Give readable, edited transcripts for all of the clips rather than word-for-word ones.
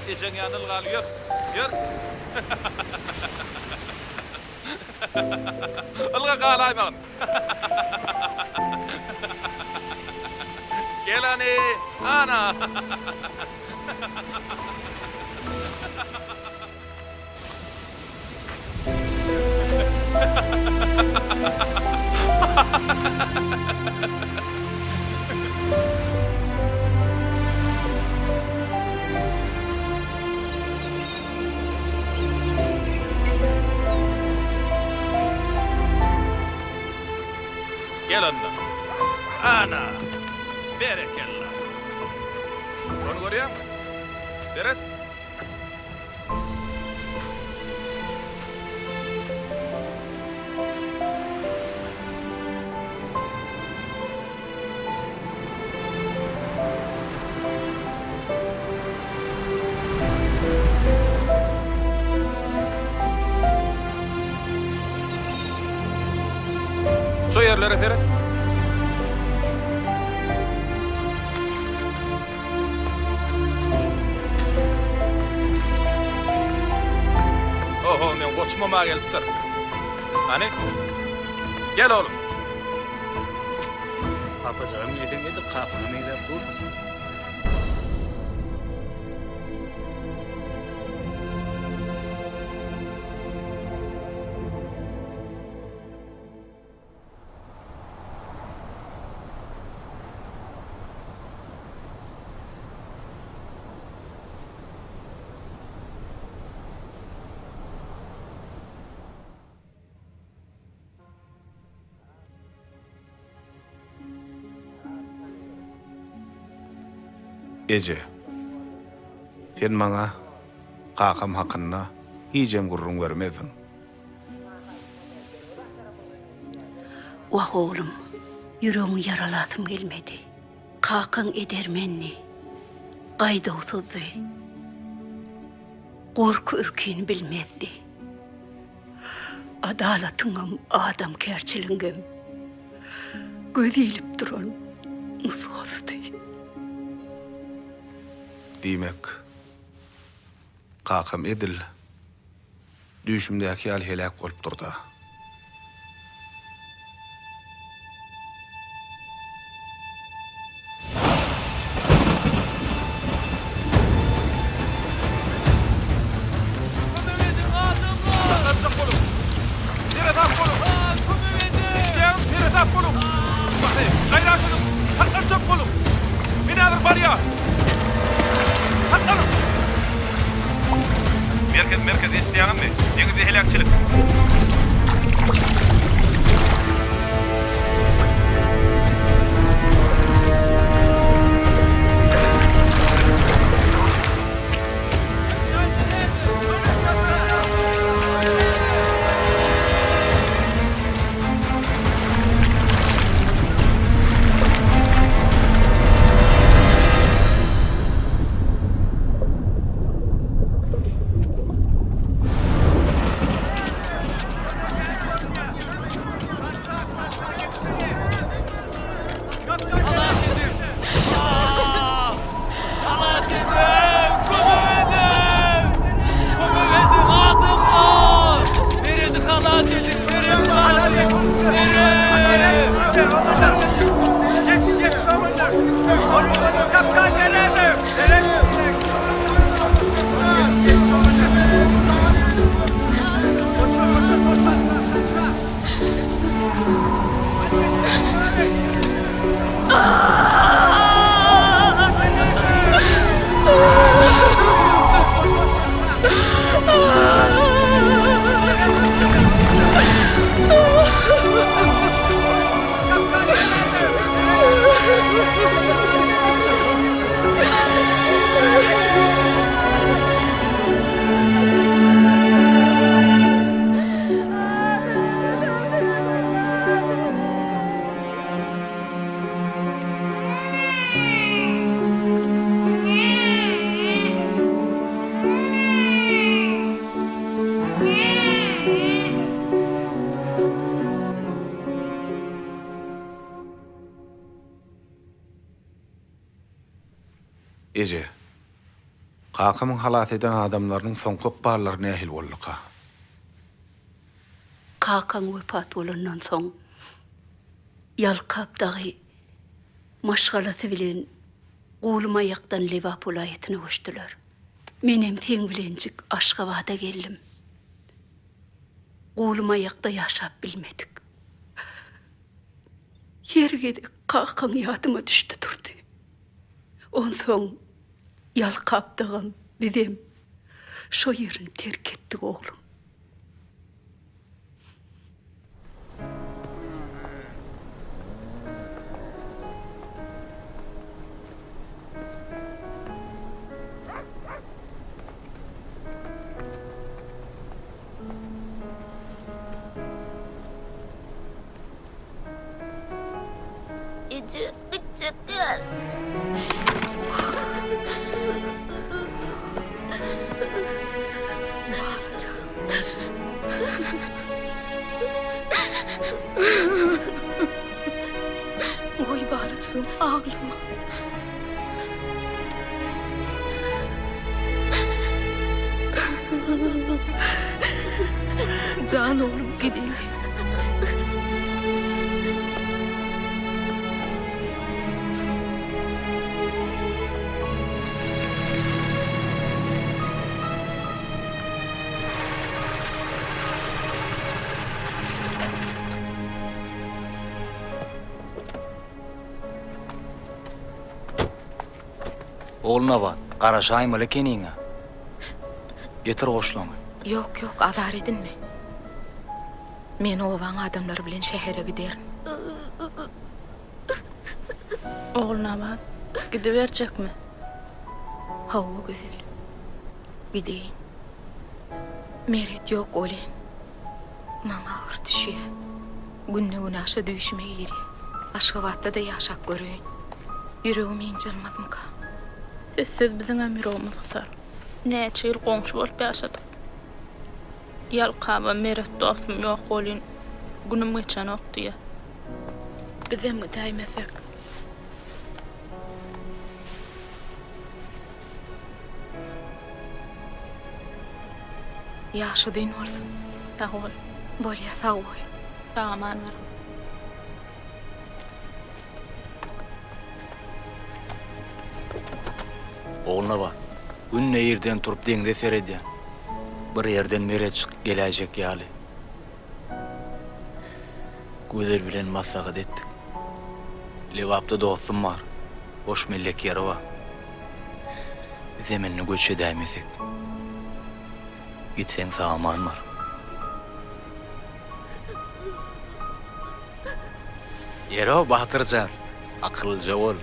ejen yanılgaly ýör. Ýör. Ilga galaýmagyn. Gelani, ana. Gel onda. Ana. Berekellah. Onu görüyor musun? Deret. Şu yerlere Ferhat. Oho, men koçmama gelipdir. Hani? Gel oğlum. Papazağım neden geldi? Kapına meydan dur. Ece, sen maňa kakam hakynda hijem gurrun görmedin. Wah oğlum, yüreğimi yaralatım gelmedi. Kakan edermenni, qayda otuzdu. Korku ürküyini bilmezdi. Adalatınam adam kerçilingem. Gödeyilip duran musgazdı. Diýmek, kakam edil, düşümdäki ýaly helak bolup durdy. Merkez isteýäňmi? Deňizde helakçylyk. Kakamın halat eden adamlarının son kopparları nähil bolluka. Kakaň wepat bolandan soň ýalkapdagy maşgalaty bilen guluma ýakdan Liverpool aýatyna goşdylar. Menem teň bilenjik Aşgabatda geldim. Guluma ýakda ýaşap bilmedik. Yergede Kakaň ýadyma düşdi durdy. Onsoň ýalkapdagym bizem şo ýerini terk etdik oglum. Çıkıyor. Oy balacığım ağlama. Can oğlum gidelim. Oğluna bak, qaraşayım öyle kenine. Getir qoşlama. Yok azar edinme. Men owan adamlar bilen şehere giderim. Oğluna bak, gidiverecekmi? Hawa güzel. Gideyin. Merit yok olen. Maňa ağır düşýär. Günne günaşa düşmeye giri. Aşgabatda da ýaşap görüň. Yüregim injelmazmyka. Siz bizim emirimiz sar. Näçe ýyl goňşy bolup ýaşadyk. Ýalkaba Merit dostum ýok bolyn. Günüm geçen okdy. Bizem gideýmesek. Ýaşadyn bolsun. Sağ ol. Bolýa sağ ol. Aman var. Oğluna bak, günne yerden turup deňde seredýän. Bir yerden mere çykyp geläjek ýaly. Güzel bilen maslahat etdik. Lewapda dostum var. Hoş millek ýeri var. Zeminni göç edäýmesek. Gitseň saman var. Yero Batyrjan, akylja bol.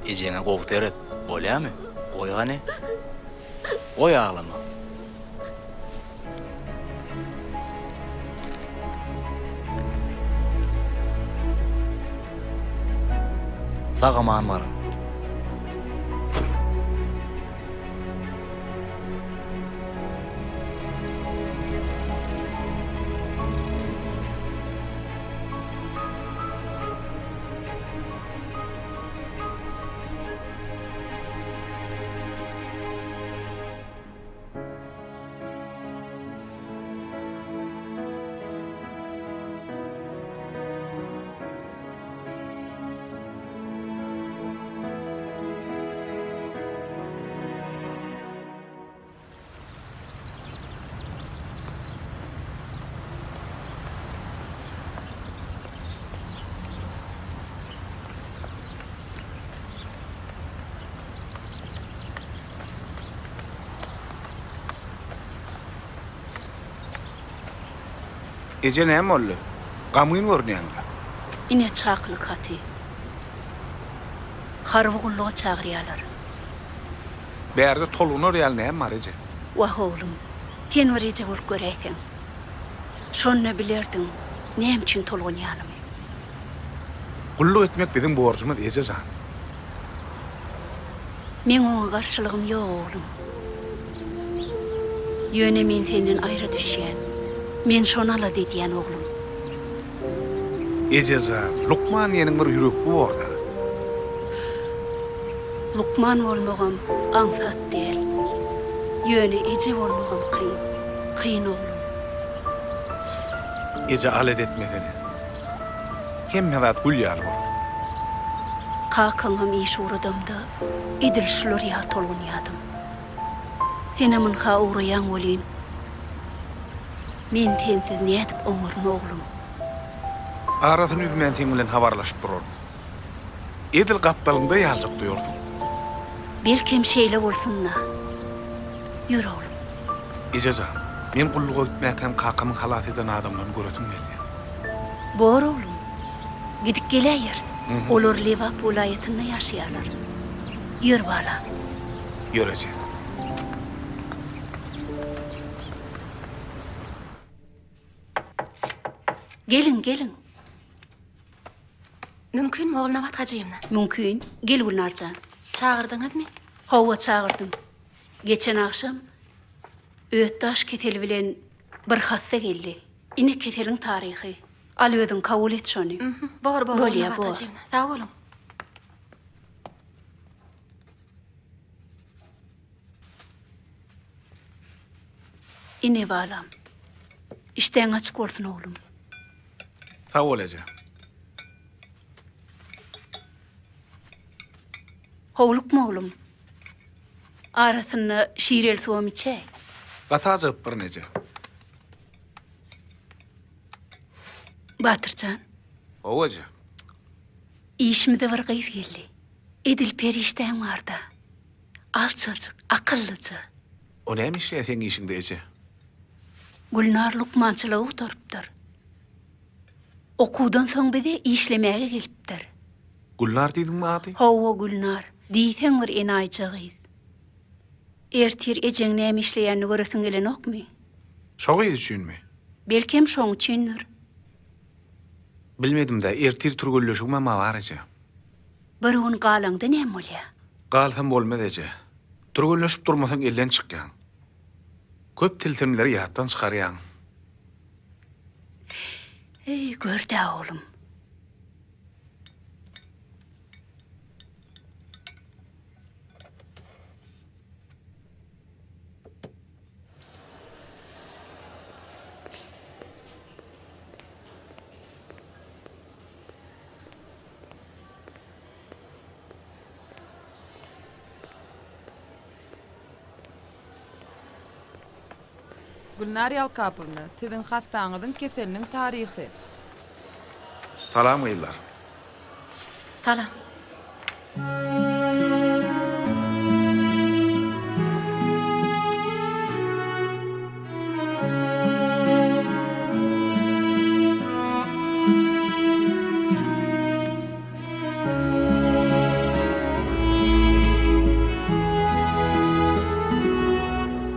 Ejeňe gowuk eret, bolýarmy? Oýgany. Oý ağlama. Sagaman var. Eje näme boldy? Gamyň görnýäňdir. Ine çaklyk haty. Harwgullyga çagyrýarlar. Bärde tolunar ýaly näme bar eje? Wah oğlum, sen verece bolup göreýäň. Şonu bilerdiň, näme üçin tolgunýanymy? Gullyk etmek biziň borjumyz eje zan. Men oňa garşylygym ýok oğlum. Ýöne men senden aýra düşýän. Men şonu ala diýen oğlum. Eje zan, Lukman ýeniň bir ýürekli borda. Lukman bolmagam aňsat däl. Yöne ece olmagam kıyın. Kıyın oğlum. Ece alet etmegeni. Hem medat gül yar bol. Kakaňam iş uğradamda edil şular ya tolgun yadım. Senemin ha uğrayan olayım. Men tensiz ne edip oňurun oğlum. Arasyn üzmen sen bilen habarlaşyp durur. Edil gapdalynda ýaljyk duýursun. Belkem şeýle bolsunna. Ýür oğlum. Ejeja, men gulluga gitmäkem kakamyň halat eden adamlaryny göresim geldi. Bor oğlum. Gidip gelýär. Olar Liva vilayetinde ýaşaýarlar. Ýür bala. Ýöreje. Gelin, gelin. Mümkün oğluna vat hacıyımla. Mümkün. Gel Gülnarcan. Çağırdınız mı? Hova çağırdım. Geçen akşam Öğüttaş keteli bilen bir hatta geldi. Ine ketelin tarihi. Al ödün kabul et şonu. Bor Böyle oğluna ya, vat bor. hacıyımla. Sağ olun. Ine balam. İşten açık olsun oğlum. Sağ ol Eje. Hovluk mu oğlum? Arasını şiirel suam içe. Gata jyp bir neje. Batırcan. O Eje. İşimde var gayz geldi. Edil perişten vardı. Alçacık, akıllıcı. O nämiş ya sen işiňde Eje? Gülnar Lukmançılığı oturupdur. Okudan soň bize işlemäge gelipdir. Gulnar diýdiňmi ady? Hova Gülnar, diýsen bir enaýçygy. Ertir ejeň näme işleýänini göresiň gelenokmy? Şogy düşünmi? Belkem şoň üçindir. Bilmedim de ertir turgulleşigime ma bar Eje. Bir gün galaňda näme bolýar? Galsam bolmaz Eje. Turgulleşip durmasaň elden çykýan. Köp tiltimleri ýatdan çykarýan. Ey görde oğlum. Gülnar Yalkapovna, sizin hastaňyzyň keseliniň tarihi. Salam gyllar. Salam.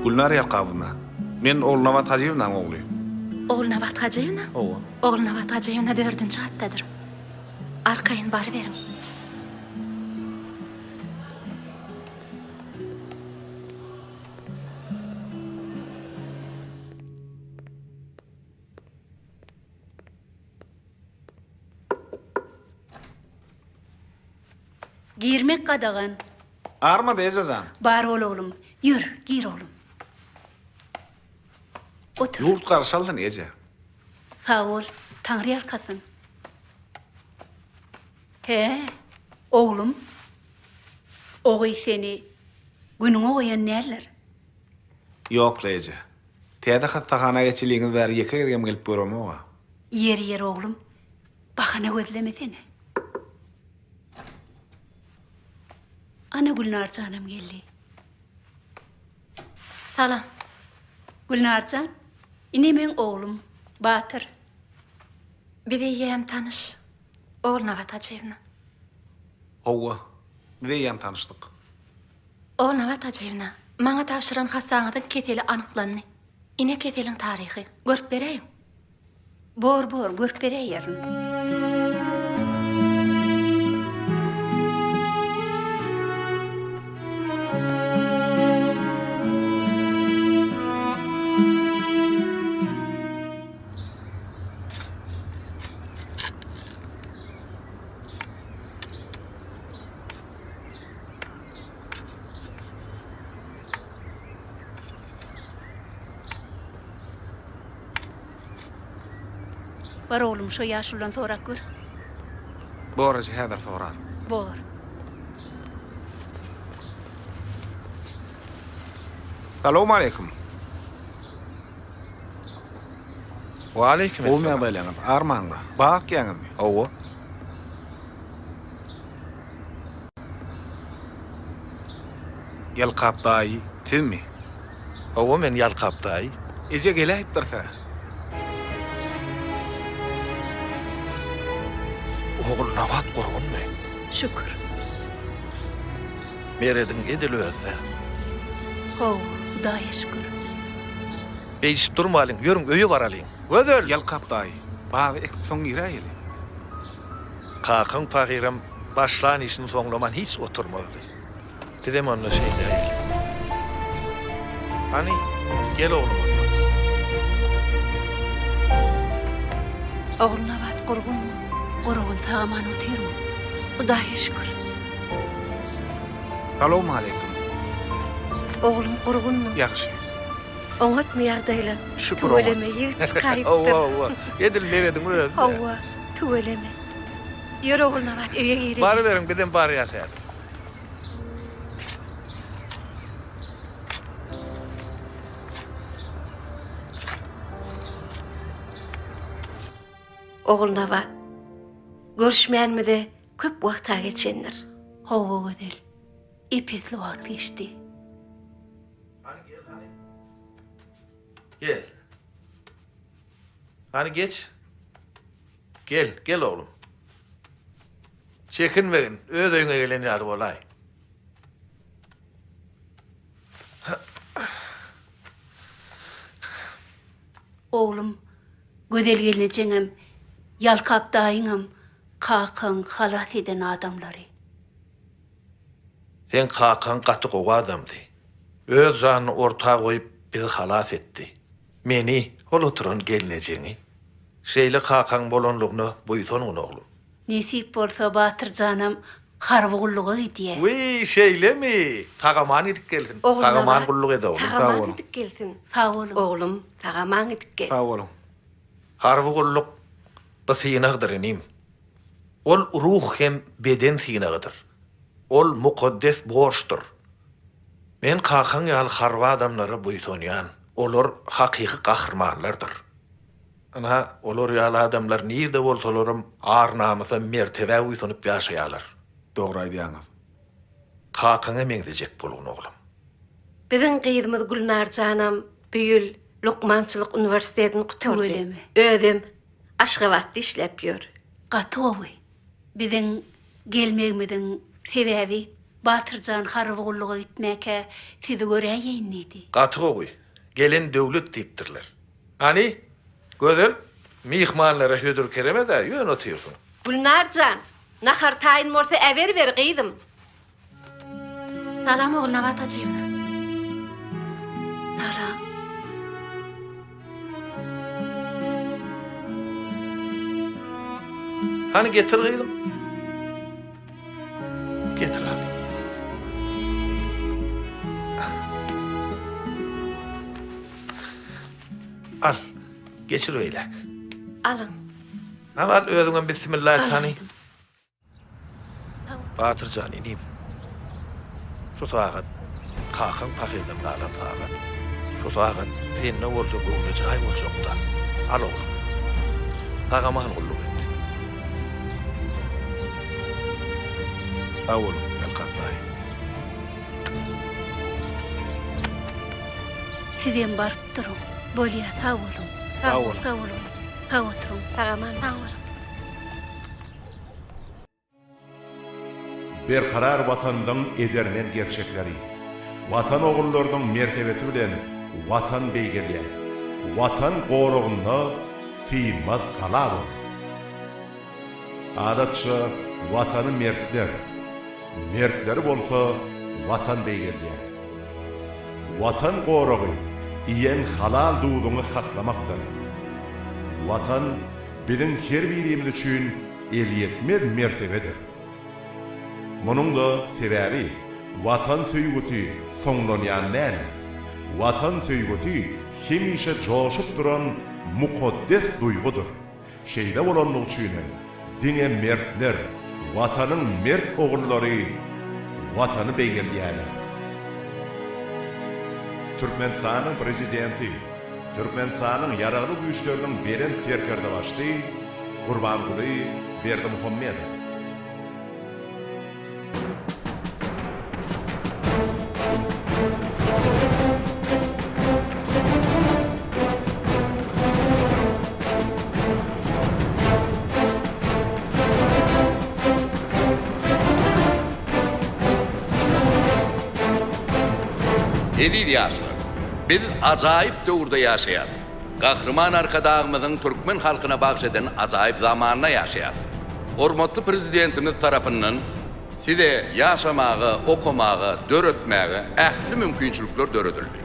Gulnar Yalkapovna. Men oğluna vat hacıyımdan oğluyum. Oğluna vat hacıyımla? Owa. Oğluna vat hacıyımla 4-nji gattadyr. Arkayın bari verim. Girmek kadagan. Arma da Ejejan. Bar ol oğlum. Yür, gir oğlum. Otur. Yurt karşaldın Eje. Sağ ol. Tanrı arkasın. He, oğlum. Oğuy seni günüňe goýan näler? Yok Eje. Täze hastahana geçiliğini ver ýeke gelip gelip görüm owa. Yer oğlum. Bahana gözleme seni. Ana Gülnarcanım geldi. Salam. Gülnarcan, ine men oğlum, Batır. Bize ýem tanış. Oğluna vat hacıyımla. Owa. Bize ýam tanışdyk. Oğluna vat hacıyımla. Maňa tapşyran hastaňyzyň keteli anyklandy. Ine keteliň tarihi. Görüp bereyim. Bor, görüp bereýärin. Bar oğlum şu yaşulan sorak gör. Boracı häzir sorar. Bor. Assalamu alaykum. Wa alaykum O men bileňiz Armanda. Bak ýaňyzmy? Owa. Yalqap daýy, sizmi? Owa men Yalqapdaý. Eze gelip dursa. Oğul nawat gurgunmy? Şükür. Meredin edil özde. Ho, Hudaýa şükür. Beýişip durmalyň, ýörüň öýe baralyň. Gözel. Yalqap daýy. Bagy ek soň ýiräýeli. Kakan pagiram başlan işini soňlaman hiç oturmady. Dedem onda şey değil. Hani gel oğlum. Oğlum nawat gurgun. Gurgun taman otyrum. Hudaýa şükür. Assalamu alaykum. Oğlum gurgunmu? Ýaxşy. Oňatmy ýagdaýlar. Şükür. Tuweleme ýygyçykaýypdyr. Owa. Edil meredin özde. Hawa, tuweleme. Ýöre oğul nawat öýe girelim. Bari verin gidin bari ýatar. Oğul nawat. Görüşmänmide köp wagta geçendir. Ho, gödel. Epetli wagt geçdi. Gel. Hani geç. Gel oğlum. Çekinmeyin, öz öňe gelen ýar bolay. Oğlum, gödel geleceğim, Yalqap daýyňam, kakan halat eden adamlary. Sen kakan gaty gowa adamdy. Öz janyny ortaga goýup bizi halas etdi. Meni ol oturan gelnejeňi. Şeýle kakan bolanlygyny buýsanyň oglum. Nesip bolsa Batır janam harwgullugy gidýär. Wei şeýlemi? Tagaman edip gelsin. Oğlum Tagaman nawat. gulluk ede oglum. Tagaman edip gelsin. Sağ olun. Oğlum, tagaman edip gel. Sağ olun. Harwy gulluk bysynagdyr enim. Ol ruh hem beden synagadyr. Ol mukaddes borçdur. Men kakan ýaly harwa adamlara buýsanýan. Olar hakyky gahrmanlardyr. Ana olar ýaly adamlar nirde bolsalarym ar namysa mertebe uýsanyp ýaşaýarlar. Dogry aýdýaňyz. Kakana meňdejek bolun oglum. Bizin gyýdymyz Gülnar janam büýül Lukmançylyk Üniversitetini guturdy. Tuweleme. Özüm Aşgabatda işlep ýör. Gatywy. Biziň gelmegimiziň sebebi Batyrjan harwgullugy gitmäke sizi göräýin idi. Gaty gowy. Gelen döwlet diýipdirler. Hani gözel mihmanlara hödür kereme de ýön otyrsun. Gülnar jan, nahar taýyn bolsa äwer ber gyýdym. Salam oğul nawat ajyna. Salam. Hani getir gyýdym. Getir hani. Al. Geçir öýlek. Alın. Al özüňe bismillah tani. Batyrjan inim. Şu sagat kakan pahydan galan sagat. Şu sagat senne boldy goňly jaý boljakda. Al oğlum. Tagaman gulluk etdi. Sağ olun. Yalqap daýy. Sizem barıp durun. Bolýa sağ olun. Sağ olun. Sağ olun. Sağ oturun. Tagaman tawar. Berkarar watandyň edermen gerçekleri. Watan ogullarynyň mertebesi bilen watan beýgerýär. Watan gorugyna sığmaz kaladyr. Adatça watany mertler. Mertler bolsa watan beýgerýär. Watan gorugy iýen halal duýduny saklamakdyr. Watan biziň her birimiz üçin elýetmez mertebedir. Munun da sebebi watan söýgüsi soňlanýan näme? Watan söýgüsi hemişe joşup duran mukaddes duýgudur. şeýle bolanlyk üçin diňe mertler, watanyň mert ogullary watany beýgelýärler. Türkmenistanyň prezidenti, Türkmenistanyň ýaragly güýçleriniň beren terkerde başly Gurbanguly Berdimuhammedow. Edil yaşlar, biz acayip döwürde yaşaýar. Gahrman arkadağımızın Türkmen halkına bagşeden acayip zamanına yaşaýar. Hormatly prezidentimiz tarapyndan size yaşamağı, okumağı, döretmeği ähli mümkinçilikler döredildi.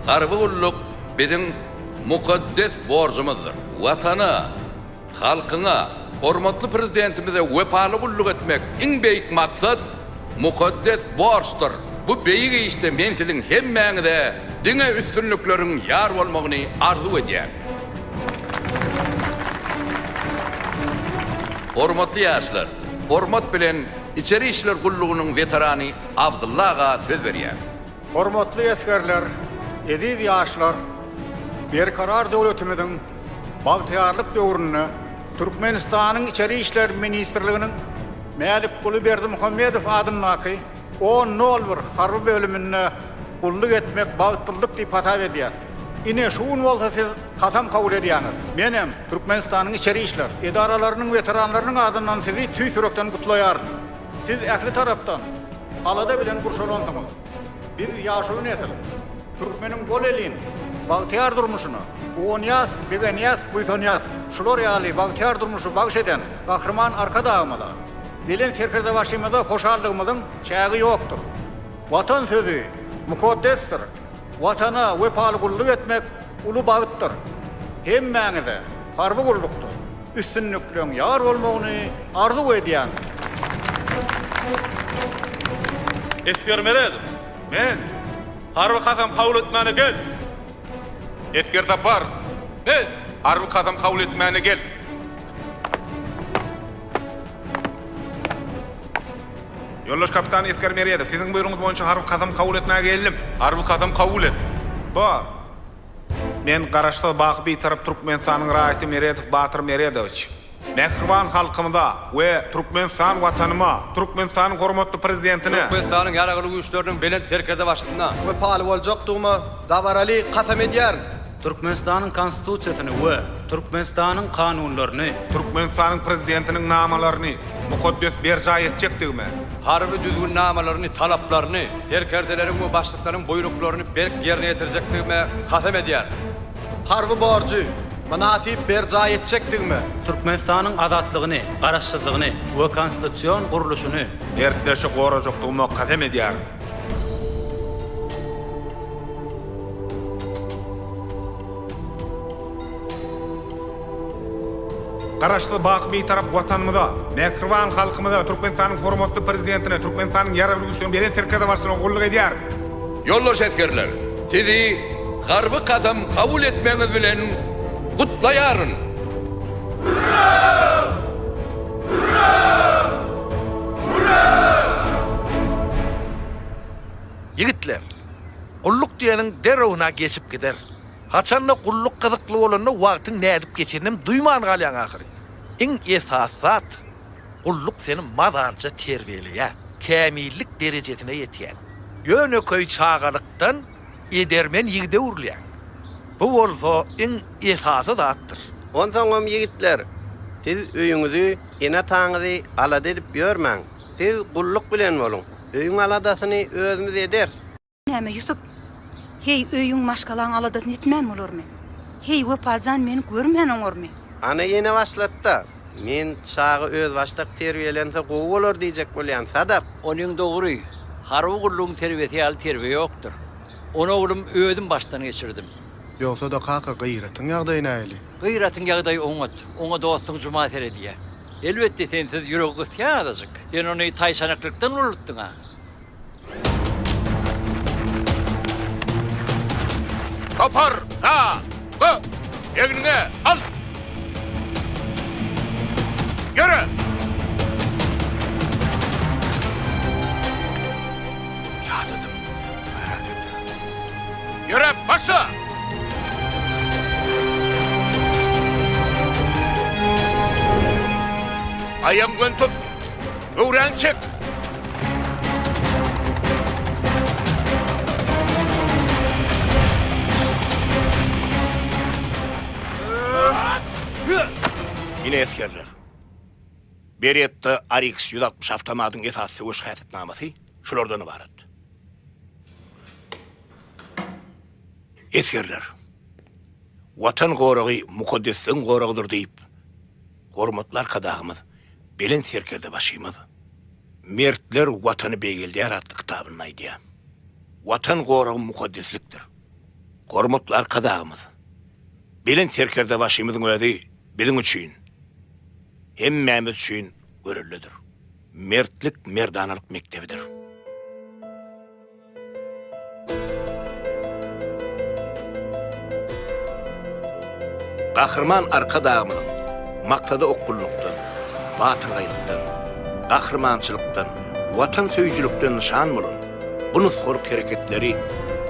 Garby gulluk bizim mukaddes borcumuzdur. Watana, halkyna, hormatly prezidentimize wepaly gulluk etmek iň beýik maksat mukaddes borçdur. Bu beýigi işte men sizin hemmeňize diňe üstünlükleriň ýar bolmagyny arzu edýär. Hormatly ýaşlar, hormat bilen İçeri işler gullugynyň veterany Abdullah aga söz berýär. Hormatly eskerler, edib ýaşlar, berkarar döwletimiziň bagtyarlyk döwrüne Türkmenistanyň İçeri işler ministrliginiň Malik Guly Berdimuhammedow adynyňky 10.01 harby bölümine gulluk etmek bagtlyk diýip hatap edýär. Ine şuun bolsa siz kasam kabul edýäňiz. Menem Türkmenistanyň içeri işler edaralarynyň veteranlarynyň adyndan sizi tüýsürekden gutlaýaryn. Siz ähli tarapdan alada bilen gurşalandyňyz. Biz ýaşawy nesil Türkmeniň bol elin bagtyar durmuşyny, Onyas, Beganyas, Buýsanyas, şular ýaly bagtyar durmuşy bagş eden gahrman arkadağymylar. Bilen serkerde başymyzda hoşallygymyzyň çägi ýokdur. Watan sözü mukaddesdir. Watana wepaly gulluk etmek uly bagytdyr. Hemmeňize harby gullukdur. Üstünlükleň ýar bolmagyny arzu edýän. Esger meredim. Men harby kasam kabul etmäne gel. Esger tapar. Men harby kasam kabul etmäne gel. Yoldaş kapitan Esger Meriyedi, sizin buyruğunuz boyunca harby kasam kabul etmäge geldim. Harby kasam kabul et. Bar. Men garaşda baky bir tarap Türkmenistanyň raýaty Meriyedow Batyr Meriýedowyç. Mehriban halkymyza we Türkmenistan watanyma, Türkmenistanyň hormatly prezidentine, Türkmenistanyň ýaragly güýçleriniň belen terkede başlygyna We paly boljakdygyma dawarali kasam edýär. Türkmenistanyň konstitusiýasyny we Türkmenistanyň kanunlaryny, Türkmenistanyň prezidentiniň namalaryny mukaddes berja etjekdigime, harby düzgün namalaryny, talaplaryny, terkerdeleriň we başlyklaryň boýruklaryny berk ýerine ýetirjekdigime kasam edýär. Harby borçy münasip berja etjekdigime, Türkmenistanyň adatlygyny, garaşsyzlygyny we konstitusiýon guruluşyny erkleşi gorajakdygyma kasam edýär. Garaşly baky bir tarap watanymyza, mehriban halkymyza, Türkmenistanyň hormatly prezidentine, Türkmenistanyň ýaragly güýçleriniň beren terkede başlygyna gulluk edýär. Yoldaş eskerler, sizi garby kadam kabul etmeňiz bilen gutlaýaryn. Yigitler, gulluk diýeniň derewna geçip gider. Haçanla gulluk gyzykly bolanda wagtyň nädip geçenim duýman galýan ahyry. Iň esasat gulluk seni mazarça terbiýeleýär, kämillik derejesine ýetýär. Ýöneköý çağalykdan edermen ýigide urulýar. Bu bolsa iň esasy zatdyr. Onsoňam yigitler, siz öýüňizi, ene taňyzy alada edip ýörmäň. Siz gulluk bilen bolun. Öýüň aladasyny özümiz eder. Näme Yusuf? Hey öýüň maşgalaň aladan etmän bolarmy? Hey wepajan meni görmän oňarmy? Ana ýene başlatda. Men çağı öz başlyk terbiýelense gowy bolar diýjek bolýan sadap. Onuň dogry. Harby gullugyň terbiýeti ýaly terbiýe ýokdur. Onu oglum özüm başdan geçirdim. Ýoksa da kaka gıyratyň ýagdaýy näli? Gıyratyň ýagdaýy oňat, oňa dostlyk jumat edýär. Elbetde sensiz ýüregi ýazyk. Sen ony taýşanaklikdan ulutdyň ha. Tapar, ha, go, egne, al. Yürü! Yadıdım. Yürü, başla! Ayağımdan tut. Öğren çek. Yine eskerler. Beriyette RX 160 avtomatın esas söğüş hasitnaması şulardan ibaret. Eskerler. Vatan gorağı mukaddessin gorağıdır deyip hormatlar kadağımız belen serkerde başıyımız. Mertler vatanı beygildi yaratlı kitabının aydiya. Vatan gorağı mukaddesliktir. Hormatlar kadağımız belen serkerde başıyımızın ödü bizim üçün hemmemiz üçün görüllüdür. Mertlik merdanılık mektebidir. Kahraman arka dağımının maktada okkulluktan, batırgaylıktan, kahramançılıktan, vatan söyücülükten nişan bulun. Bunu soruk hareketleri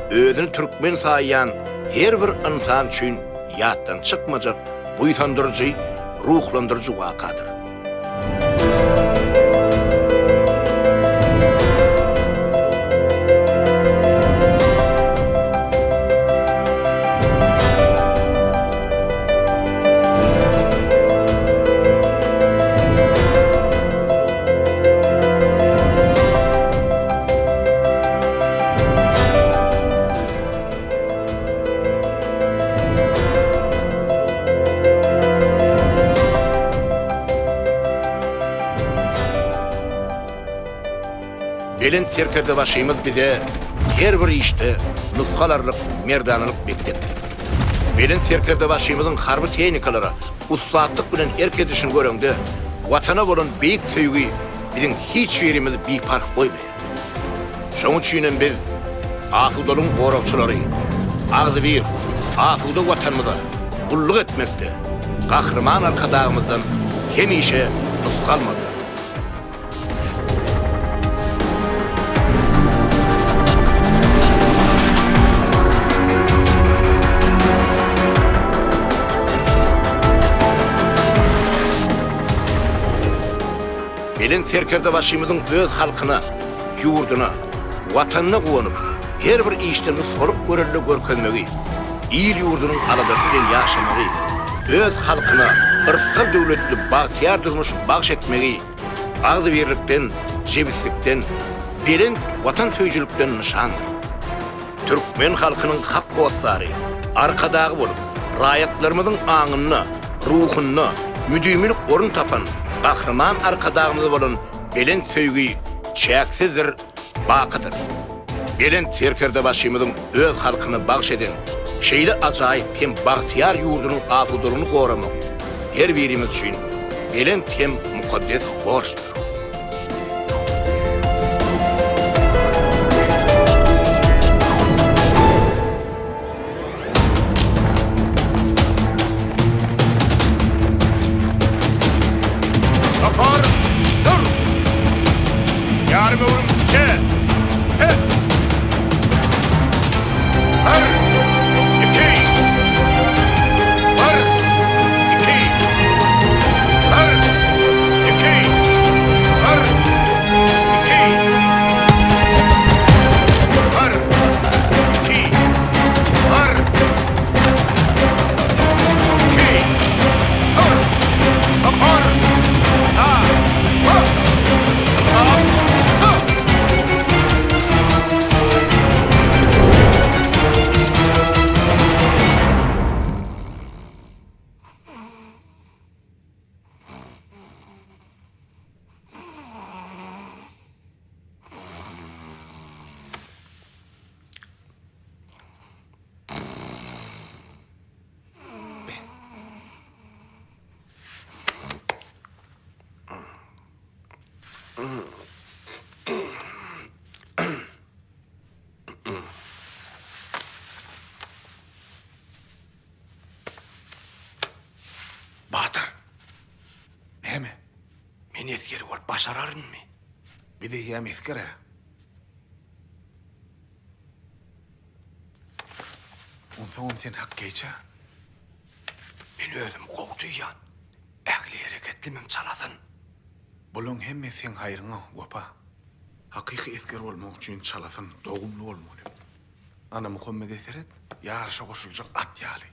özünü Türkmen sayyan her bir insan üçün yattan çıkmayacak buytandırıcı, ruhlandırıcı vakadır. Belen serkerde başıyımız bize her bir işte nufkalarlık, merdanılık beklettir. Belen serkerde başıyımızın harbi tehnikaları, ustaatlık bilen erkedişini göründü, vatana bolan beyik söygü bizim hiç verimiz bir fark koymayır. Şoň üçin biz ahudolun gorakçylary, ağzı bir, ahuda vatanımıza kulluk etmekte, kahraman arkadağımızdan hemişe nuskalmadı. Belen serkerde başımızın öz halkına, yurduna, vatanına konup, her bir işten sorup görüllü görkezmegi, il yurdunun aladasıyla yaşamagi, öz halkına ırskal devletli bahtiyar durmuş bağış etmegi, ağzı birlikten, cebislikten, belen vatan söyücülükten nişandır. Türkmen halkının hak kovasları, arkadağı bolup, rayatlarımızın ağınına, ruhunna, müdümülük orun tapan, kahraman arkadağımız bolan belen söygü çeksizdir, bakıdır. Belen serkerde başımızın öz halkını bağış eden, şeyli acayip hem bahtiyar yurdunun afudurunu korumak, her birimiz için belen hem mukaddes borçtur. Men eskeri bolup başararmmy? Bir de hem eskere. Ondan sen hak geçe. Men özüm gowduýan. Ägli hereketlimim çalasın. Bulun hemme sen hayrına wapa. Hakiki esker olmak üçin çalasın, dogumlu olmalı. Ana Muhammed Eseret, yarışa koşulacak at yali.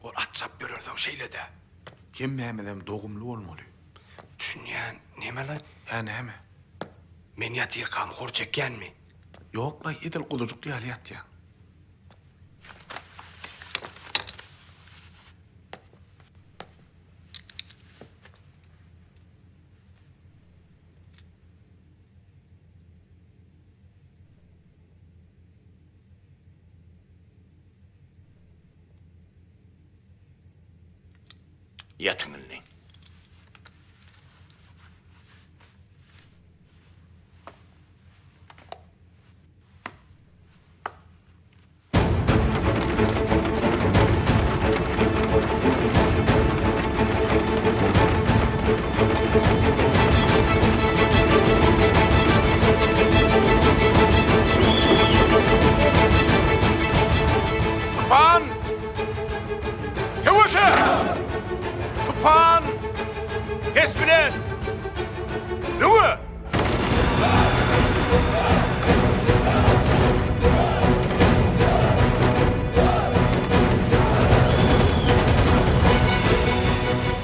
Ol at çap görürsen şeyle de. Kim memedem dogumlu olmalı. Düşünýän neme lan? Yani heme. Men ýatyr kam hor çekýänmi? Yok bay, edil kuducuklu yali yat ya. Yatıngılın. Pan! Yavaşa! Pan! Kesminen! Nüve?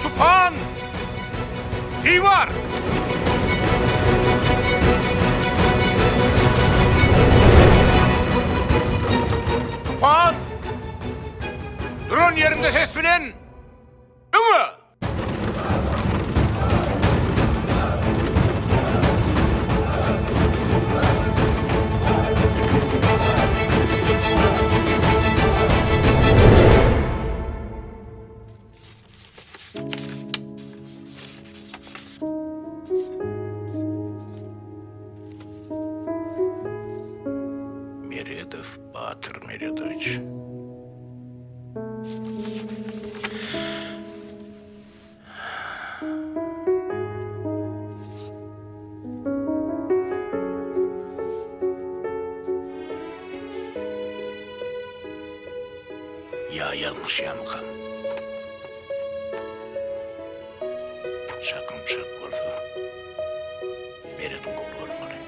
Tupan! İyi var! Tupan! Durun yerinde kesminen! Nüve? Meredov Batır Meredovich. Ya yanlış yamkam. Şakım şak bolsa. Meredov bolmaly.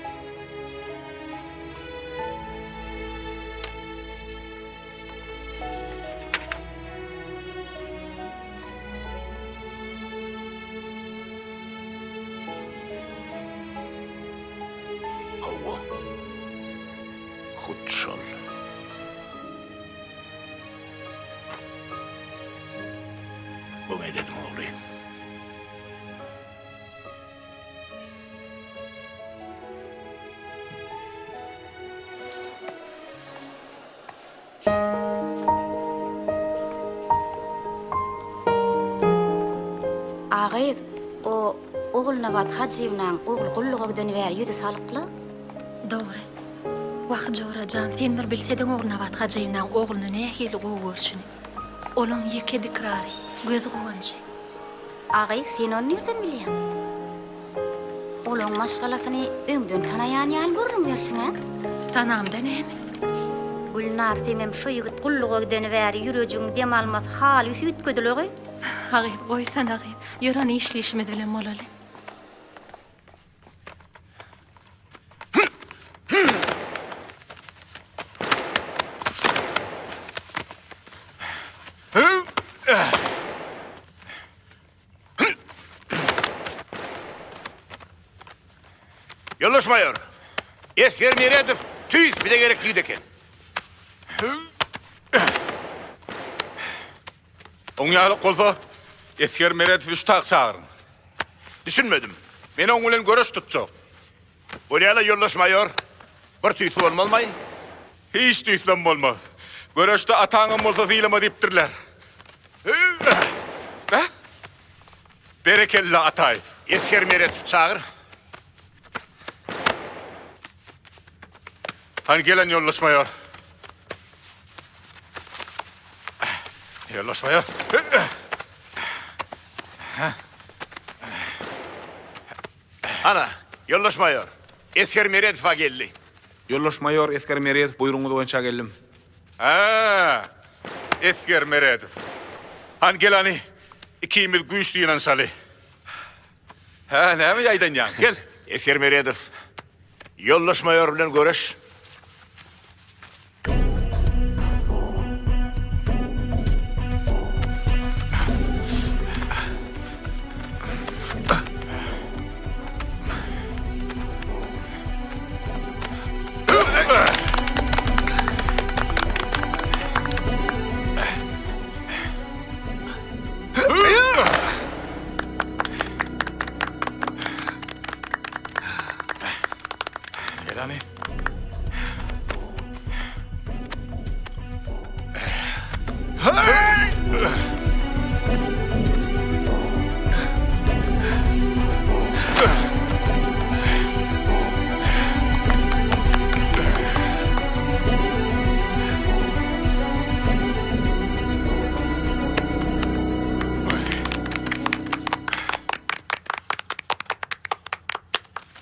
Hava. Hutşol. Bu medet mi oldu? Ağayız, o oğul Nabat Hacı'yla oğul kulluğa dönüver yüzü salıklı. Doğru. Wagt jorajan sen bir bilseden oğul Nabat Hacı'yla oğulunu nähili gowy Olan yeke dikrari, göz gowançy. Ağay, sen onu nereden bilýän? Olan maşgalasyny öňden tanaýan ýaly görürüm dersiň, ha? Tanamda näme? Gülnar senem şu ýigit kulluğa dönüver ýüregiň dem almas hal üýtgediler. Hagyp goýsan hagyp, ýören işleşime bilen bolaly. Yollaşmıyor. Esker Meredov tüys bir de gerekliydi eken. Oňaly golsa Esker Meredov üstag çağırın. Düşünmedim. Men oň bilen görüş tutjak. Bolýala yollaşmıyor. Bir tüys bolmaly. Hiç tüyslen bolmaz. Görüşde ataňym bolsa zylama dipdirler. Ha? Berekella atay. Esker Meredov çağır. Hani gelen yollaşmıyor. Yollaşmıyor. Ana, Yoldaş Mayor. Esker Meredov'a geldi. Yoldaş Mayor Esker Meredov buyruğuňyz boýunça geldim. Ha, Esker Meredov. Han gelani ikimiz güýçlüýünen saly. Ha, näme ýaýdan ýan? Gel. Esker Meredov. Yoldaş Mayor bilen göreş. Gelani.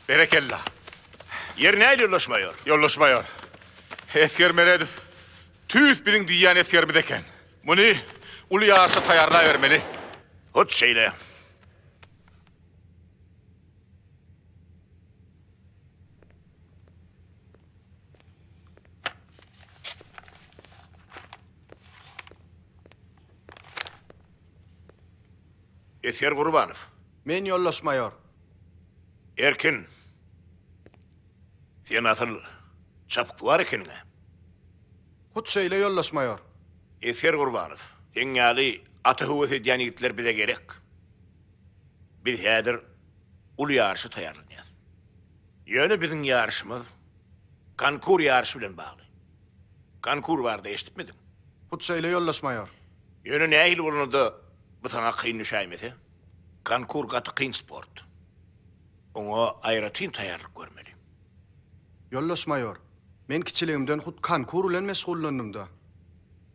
Berekella. Yerine el Yoldaş Mayor. Yoldaş Mayor. Esker Meredov tüýs biziň diýýän eskerimiz eken. Muny uly ýarşy taýarla bermeli. Hot şeyle. Esker Gurbanov. Men Yoldaş Mayor. Erkin. Sen atıl çapık var ekenine. Hut şeyle Yoldaş Mayor. Esker Gurbanov. Sen ýaly atı hüwet edýän ýigitler bize gerek. Biz häzir uly ýarşy taýarlanýar. Ýöne biziň ýarşymyz konkur ýarşy bilen bagly. Konkur barda eşitmedin? Hut şeyle Yoldaş Mayor. Ýöne nähil bolundy bu sana kyn düşäýmese? Konkur gaty kyn sport. Oňa aýratyn taýarlyk görmeli. Yoldaş Mayor. Men kiçiligimden hut konkur bilen meşgullandym da.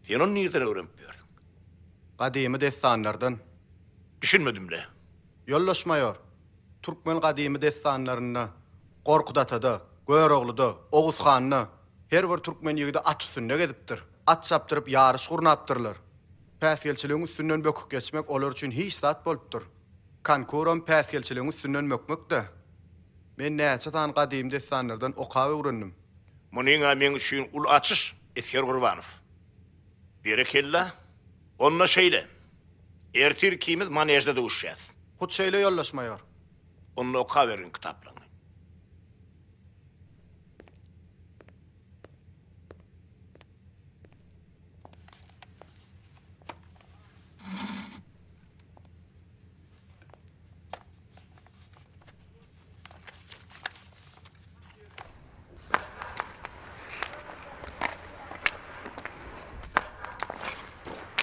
Sen onu nereden öğrenip berdin? Gadymy destanlardan. Düşünmedim de. Yoldaş Mayor. Türkmen gadymy destanlaryna Gorkudatada, Görogluda, Oğuz Xanyna her bir türkmen ýigidi at üstünde gezipdir. At çapdyryp ýarış gurnapdyrlar. Päsgelçiligiň üstünden bökük geçmek olar üçin hiç zat bolupdyr. Konkurum päsgelçiligiň üstünden mökmekde. Men näçe tan gadymy destanlardan okaw öwrendim. Munyňa men üçin ul açyş Esker Gurbanov. Berekella. Onna şeyle. Ertir kimiz manejde duşýas. Hut şeyle Yoldaş Mayor. Onu okaw berin kitaplaryny.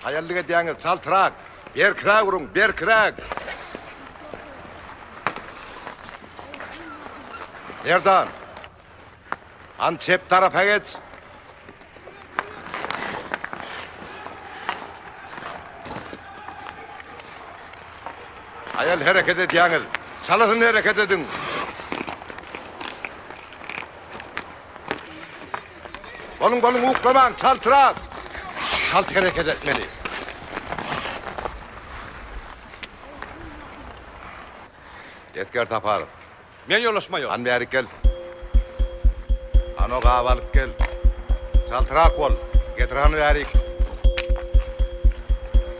Hayallyk edýäňiz çaltyrak. Berkirak urun, berkirak. Nerdan? An çep tarafa geç. Hayal hareket edýäňiz. Çalasyn hareket edin. Bolun uklamaň, çaltyrak. Çalt hareket etmeli. Esker Taparov. Men Yoldaş Mayor. An bäri gel. Ano gaw alyp gel. Çaltyrak bol. Getirany bäri.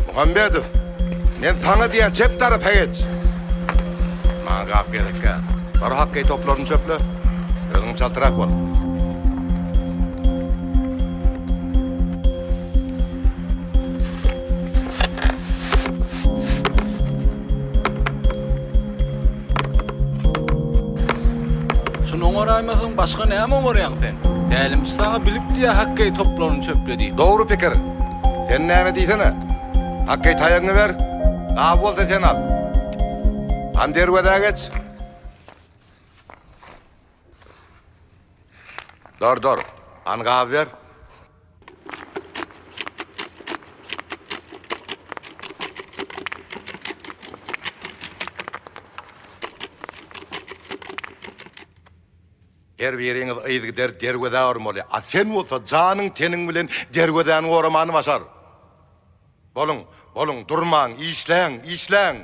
Muhammedov. Men taňa diýen çep tarafa geç. Maňa gaw gerek. Bar hakky toplaryny çöple. Özüň çaltyrak bol. Oňaraýmasyň başga näme oňarýaň sen? Dälimçi saňa bilip diýe hakky toplaryny çöpledi. Dogry pikir. Sen näme diýsene? Hakky taýaňy ber. Gaw bol desen al. Ander wada geç. Dor. An gaw ber. Her biriniz ýygyder dergede ormaly. A sen bolsa janyň teniň bilen dergeden oramany başar. Bolun, durmaň, işläň.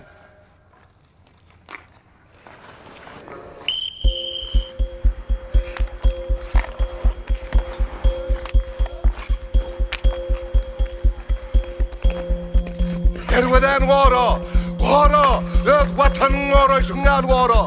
Dergeden gora, öz watanyň goraşyňdan gora.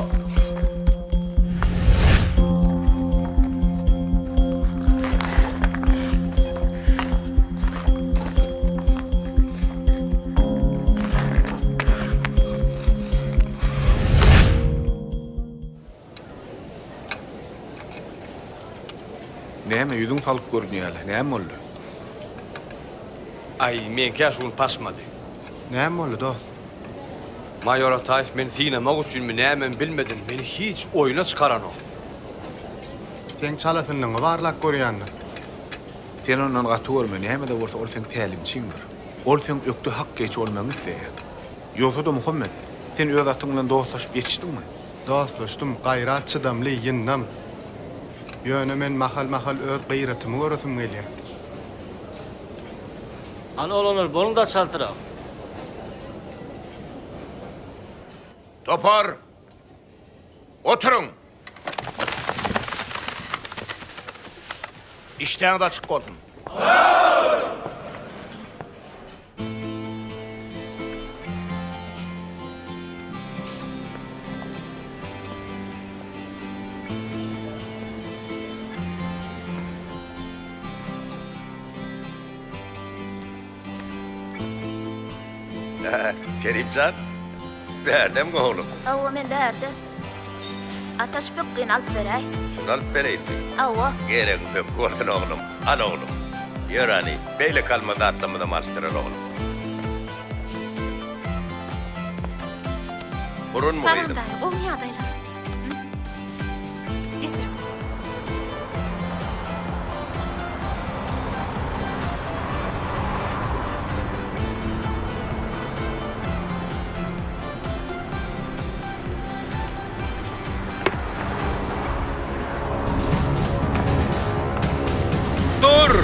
Näme ýüzüň salyp görünýär, näme boldy? Ay, men käşul pasmady. Näme boldy dost? Mayor Ataev men sinamak üçin näme bilmedim. Meni hiç oýuna çykaran o. Sen çalasynyň barlak görýändir. Sen ondan gaty görme, näme de bolsa ol sen tälimçiňdir. Ol sen ökde hak geç olmagy isleýär. Ýogsa da Muhammed, sen öz atyň bilen dostlaşyp geçdiňmi? Dostlaşdym, gaýrat çydamly ýynnam. Ýöne men mahal öz gaýratymy göresim gelýär. Ana olanlar bolun da çaltyraq. Topar. Oturun. İşten de açık olsun. Kerimcan, berdem oğlum. Awa men bärde. Ataş pökkün alıp beräy. Şunu alıp vereyim. Awa. Gerek yok, gördün oğlum. Al oğlum. Yörani, beyle kalmadı atlamada mastıran oğlum. Burun mu Tamam yedim? dayı, o ýagdaýlar. Dur!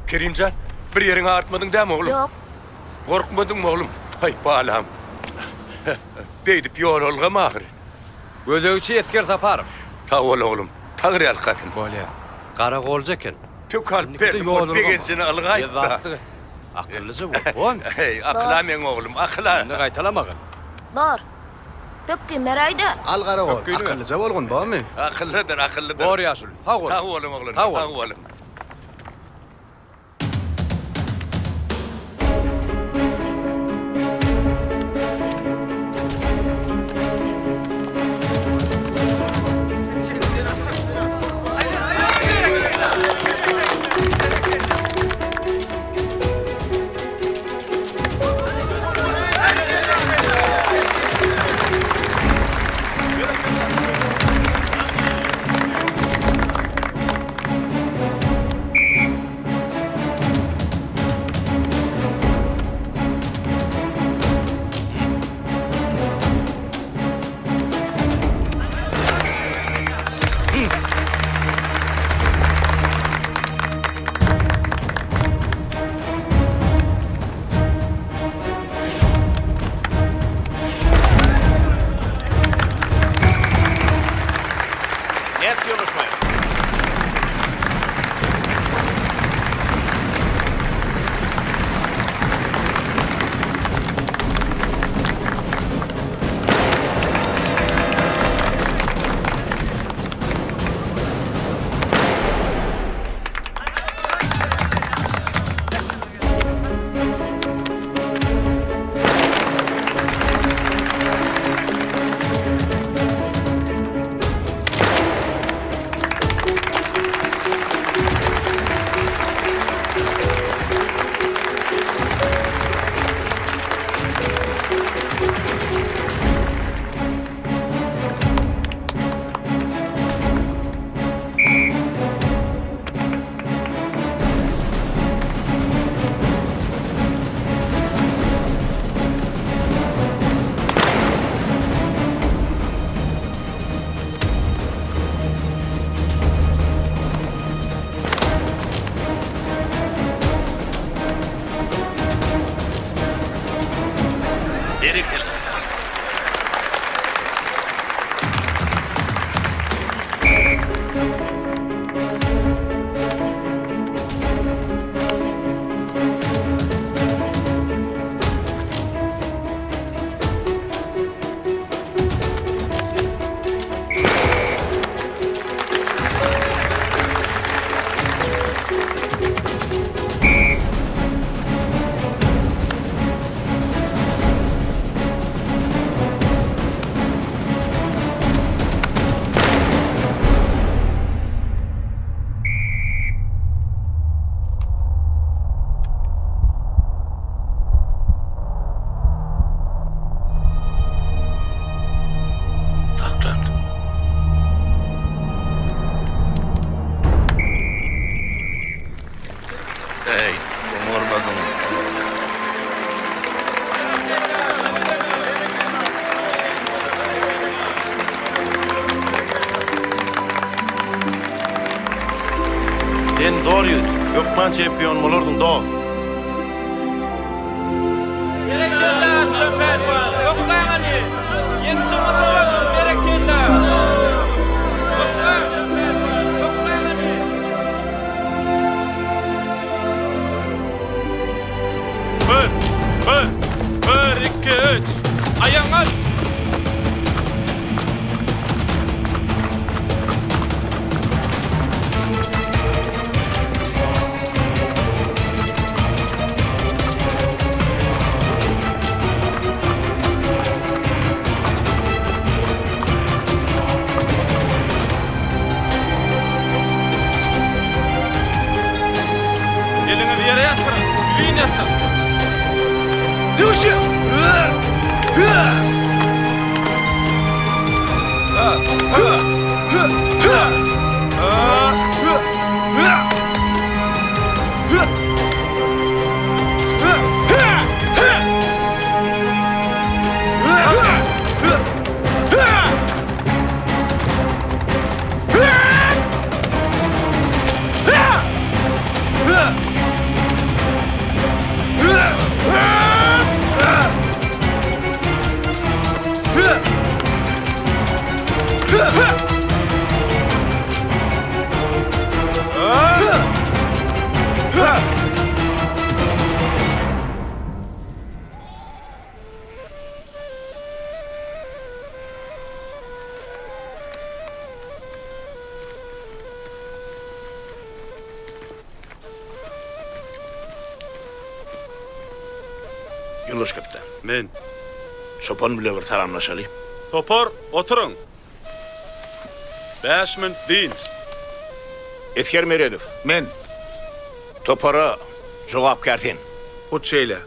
Kerimcan, bir yerini artmadın değil mi oğlum? Yok. Korkmadın mı oğlum? Hay balam. Beydip yol olga mahir. Gözögçi etker taparım. Ta oğlum, tağır al katın. Böyle, karakolca eken. Tök al berdim, o begecini algayt da. Akıllıca bu. Hey, akla men oğlum, akla. Ne gaytalamagın. Bar. Pökkün beräýdi. Al garagol, akyllyja bolgun barmy? Akıllıdır. Bor ýaşul. Sag ol. Sag oğlum oğlum. Sag ol. Sag oğlum. getir. Hey, umurmadım. Ben doğru yut. Gökmen çempiyon olurdum doğru. Bir, iki, üç. Ayağın. Elini bir yere yatırın. Yüreğini yatırın. Yuşu! Yunus kapitan. Men. Çopan bile bir taramlaşalı. Topor, oturun. 5 minut deyinç. Etker Meredov. Men. Topora cevap kertin. Uç şeyle.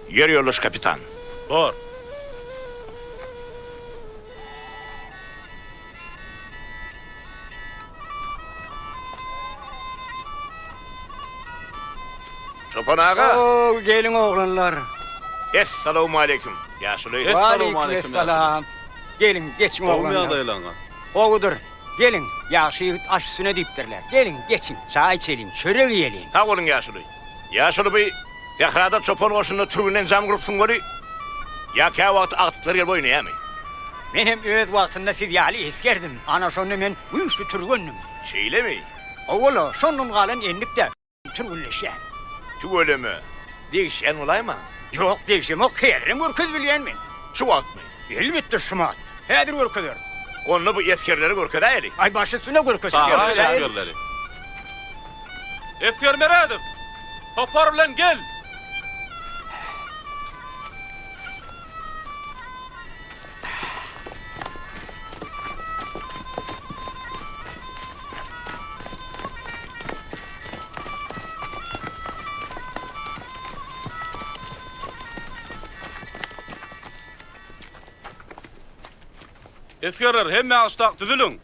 Yer yoldaş kapitan. Bor. Çopan ağa. Oo, gelin oğlanlar. Esselamu aleyküm. Yaşılay. Aleykümselam. Gelin, geçin oğlanlar. Oğudur. Gelin, yaşıyı aş üstüne diptirler. Gelin, geçin, çay içelim, çörek yiyelim. Ta olun Yaşılay. Yaşılay bir tekrarda çopan koşunda türünden zam grupsun gori. Ya kaya vakti aktıkları yer boyunu yemi. Benim öz vaktinde siz yali eskerdim. Ana şonu men bu işi türgünüm. Şeyle mi? Oğula, şonun kalan enlik de türgünleşen. Tügöle mi? Değişen olay mı? Yok, değişim yok. Kıyarım ürküz bilyen men. Şuvat mı? Elbette şumat. Hedir ürküdür. Onunla bu eskerleri görkede eli. Ay baş üstüne ürküz. Sağ eskerleri. Etker Meredov. Topor bilen gel. Eskerer hemme astak düzülün.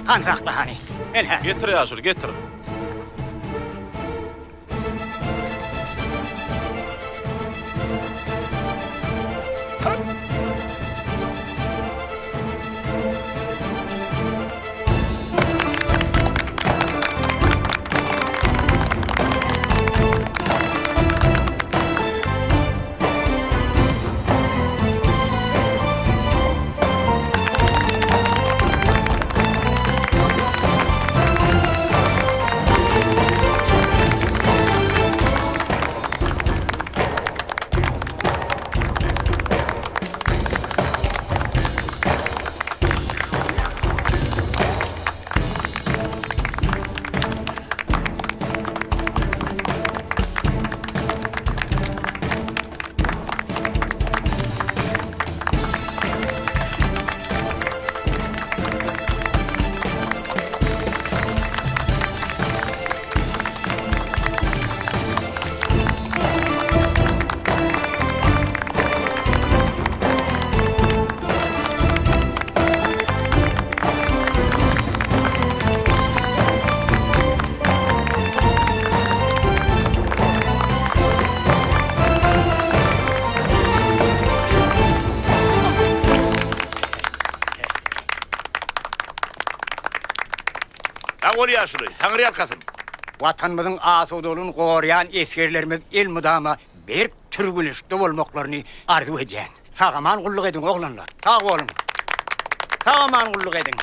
Antaklı hani. Elhe. Getir Yaşur, getir. Agol yaşlı, Tanrı yalkasın. Vatanımızın asudolun koruyan eskerlerimiz el mudama bir türgülüşte olmaklarını arzu ediyen. Sağaman kulluk edin oğlanlar. Sağ olun. Sağaman kulluk edin.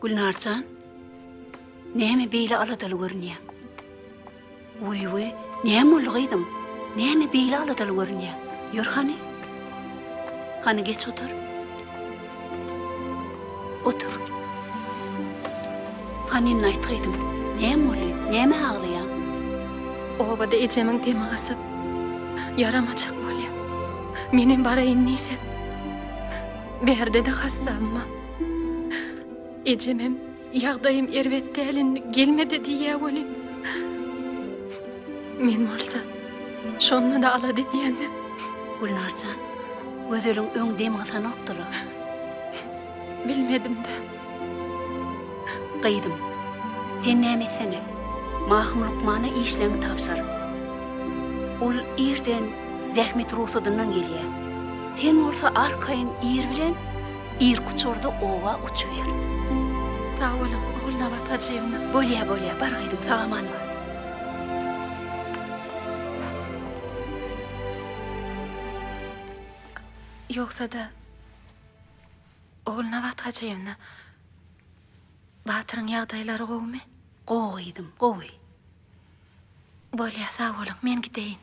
Gülnarcan, näme beýle aladaly görünýär? Uy, näme ulgyydym? Näme beýle aladaly görünýär? Ýör hani? Hani geç otur. Otur. Hani näýtgydym? Näme uly? Näme aglaýar? Obada ejemin temi gasyp, yaramajak bolýar. Menin baraýyn näse? Berde de hassamma. Ecemem, ýagdaýym erbetde elin gelmedi diýä bolim. Men bolsa, şonu da alady diýendim. Gülnarcan, gözüliň öňdem gatan okdyry. Bilmedim de. Gıydym. Sen näme etsene? Mahmud Lukmana işlerini tapşyr. Ol irden zähmet ruhsudundan gelýär. Sen bolsa arkaýyn ir bilen ir kuçurda owa uçuber. Sağ olun, oğluna batacağımda. Bolya, bargaydım, sağaman var. Yoksa da oğluna batacağımda Batırın ýagdaýlary gowmy? Gowy. Bolya, sağ olun, men gideýin.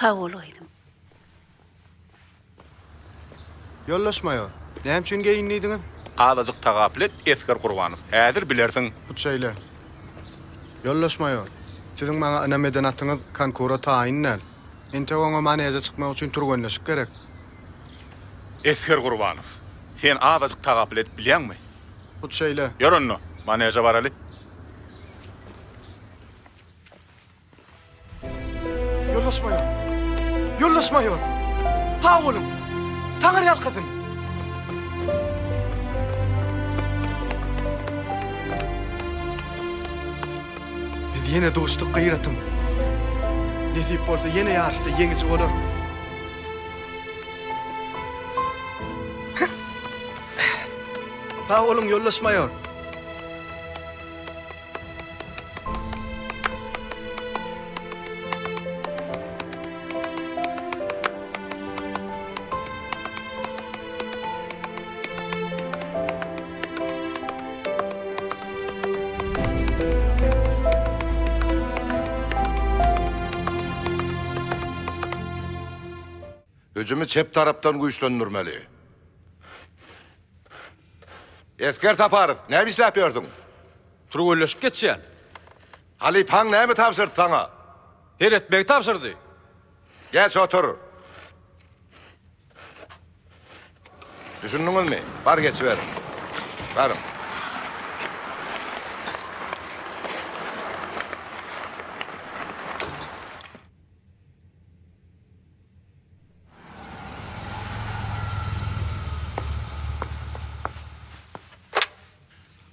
Sağ olaydım. Yollaşmaýar. Näme üçin geyinlidiňiz? Adazyk tagaplet Esker Gurbanow. Häzir bilersiň. Uçaýlar. Yollaşmaýar. Siziň maňa ana medeniýetiňiz konkura taýin näl. Ente oňa maneja çykmak üçin turganlaşyk gerek. Esker Gurbanow. Sen adazyk tagaplet bilýärmi? Uçaýlar. Ýörünno, maneja baraly. Yollaşmaýar. Sağ olun. Taňry ýalkadyn. Biz ýene dostluk gıyratym. Nesip bolsa ýene ýaşda ýeňici bolar. Sağ olun, yollaşmaýar. Hücümü çep taraptan güýçlendirmeli. Esker Taparov, näme işläp ýördüň? Turgullaşyp geçýän. Halip haň näme tapşyrdy saňa? Heretmek tapşyrdy. Geç otur. Düşündiňizmi? Bar geçiber. Barym.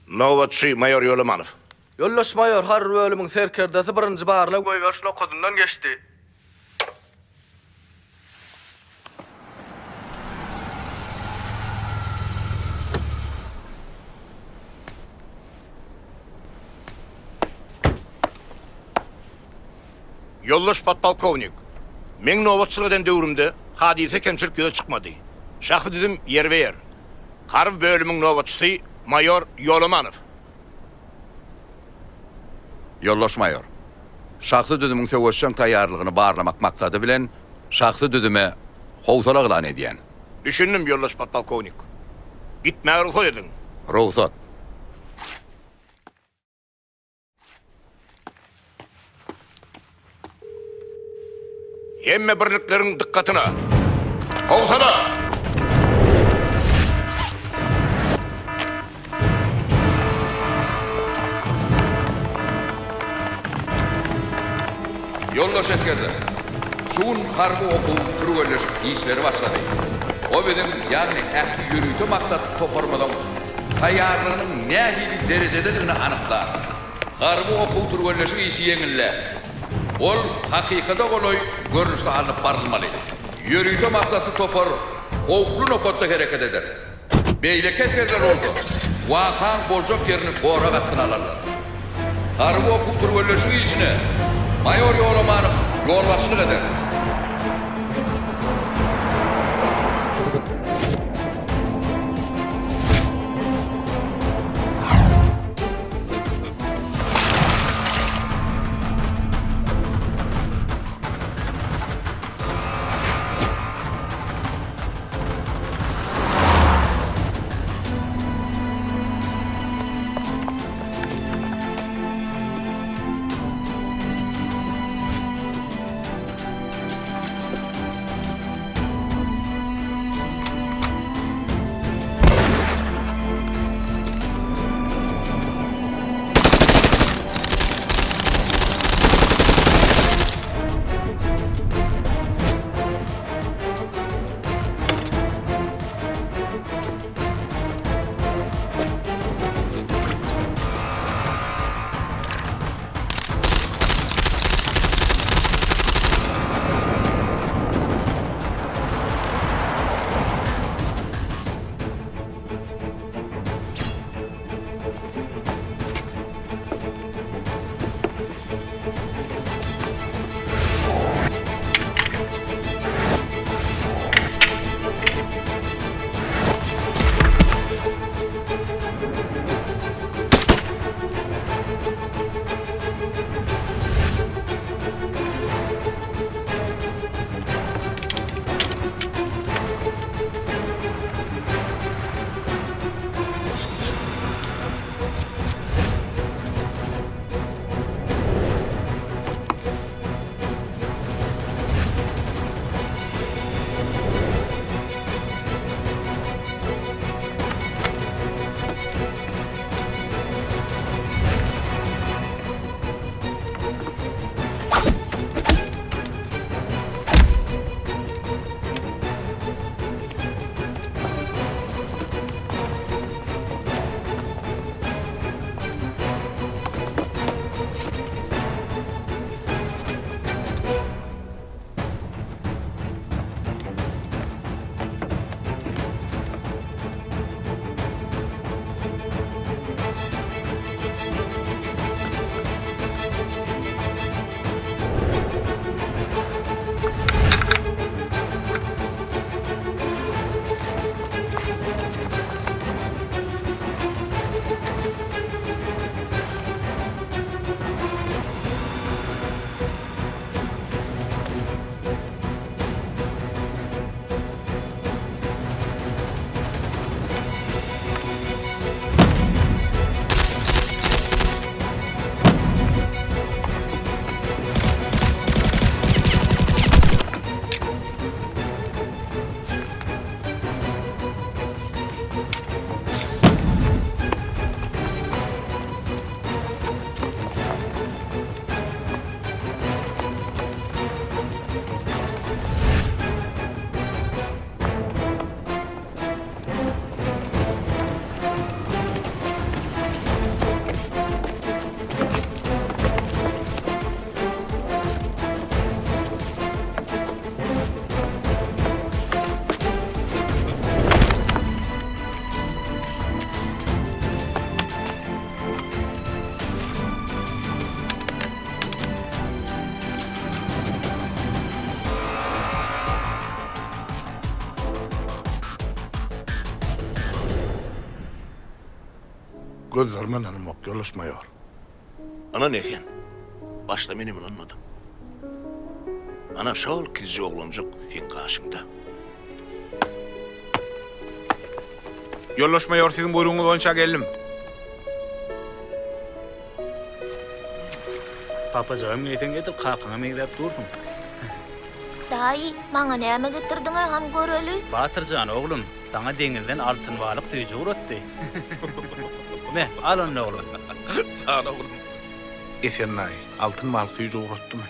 Novatçı Mayor Yolomanow. Yollaşmaýar har bölümiň serkerdesi birinji barla goýberşli okudundan geçdi. Yollaş patpolkovnik. Men novatçylyk eden döwrümde hadise kemçilik göze çykmady. Şahsy dedim yer we yer. Harb bölümiň novatçysy Mayor Yolomanow. Yollaşmaýar. Şahsy düdümüň söwüşçän taýýarlygyny barlamak maksady bilen şahsy düdüme howsala gılan edýän. Düşündim yollaş patpolkovnik. Gitmäge ruhsat edin. Ruhsat. Hemme birlikleriň dikkatina. Howsala! Yollaş eskerler. Şuun harby okuw turgullaşyp işleri başlady. O bizim yani ähli yürüyüşe maksat toparmadan tayarlığının nähi bir derejededigini anyklar. Garby okul turgönleşik işi yeňille. Ol hakykata goloy görnüşde alyp barylmaly. Yürüyüşe maksatly topar oklu nokotda hereket eder. Beýle kesgerler oldu. Wakan boljak yerini bora gastyna alarlar. Garby okul turgönleşik işine mayor ýolamanyň ýol başlyk eder. Gözlerime tanımak yollaşmıyor. Ana ne eken? Başta benim anladım. Ana şol kizci oğlancık sen karşımda. Yollaşmıyor sizin buyruğunuz boyunça geldim. Papacığım eten getir kalkana meydap dursun. Dayı, bana näme getirdin ham göreli? Batırcan oğlum, sana denizden altın balık suyucu uğrattı. Ne, al onu oğlum. Sağ ol oğlum. Efendim, altın balık suyucu uğrattı mı?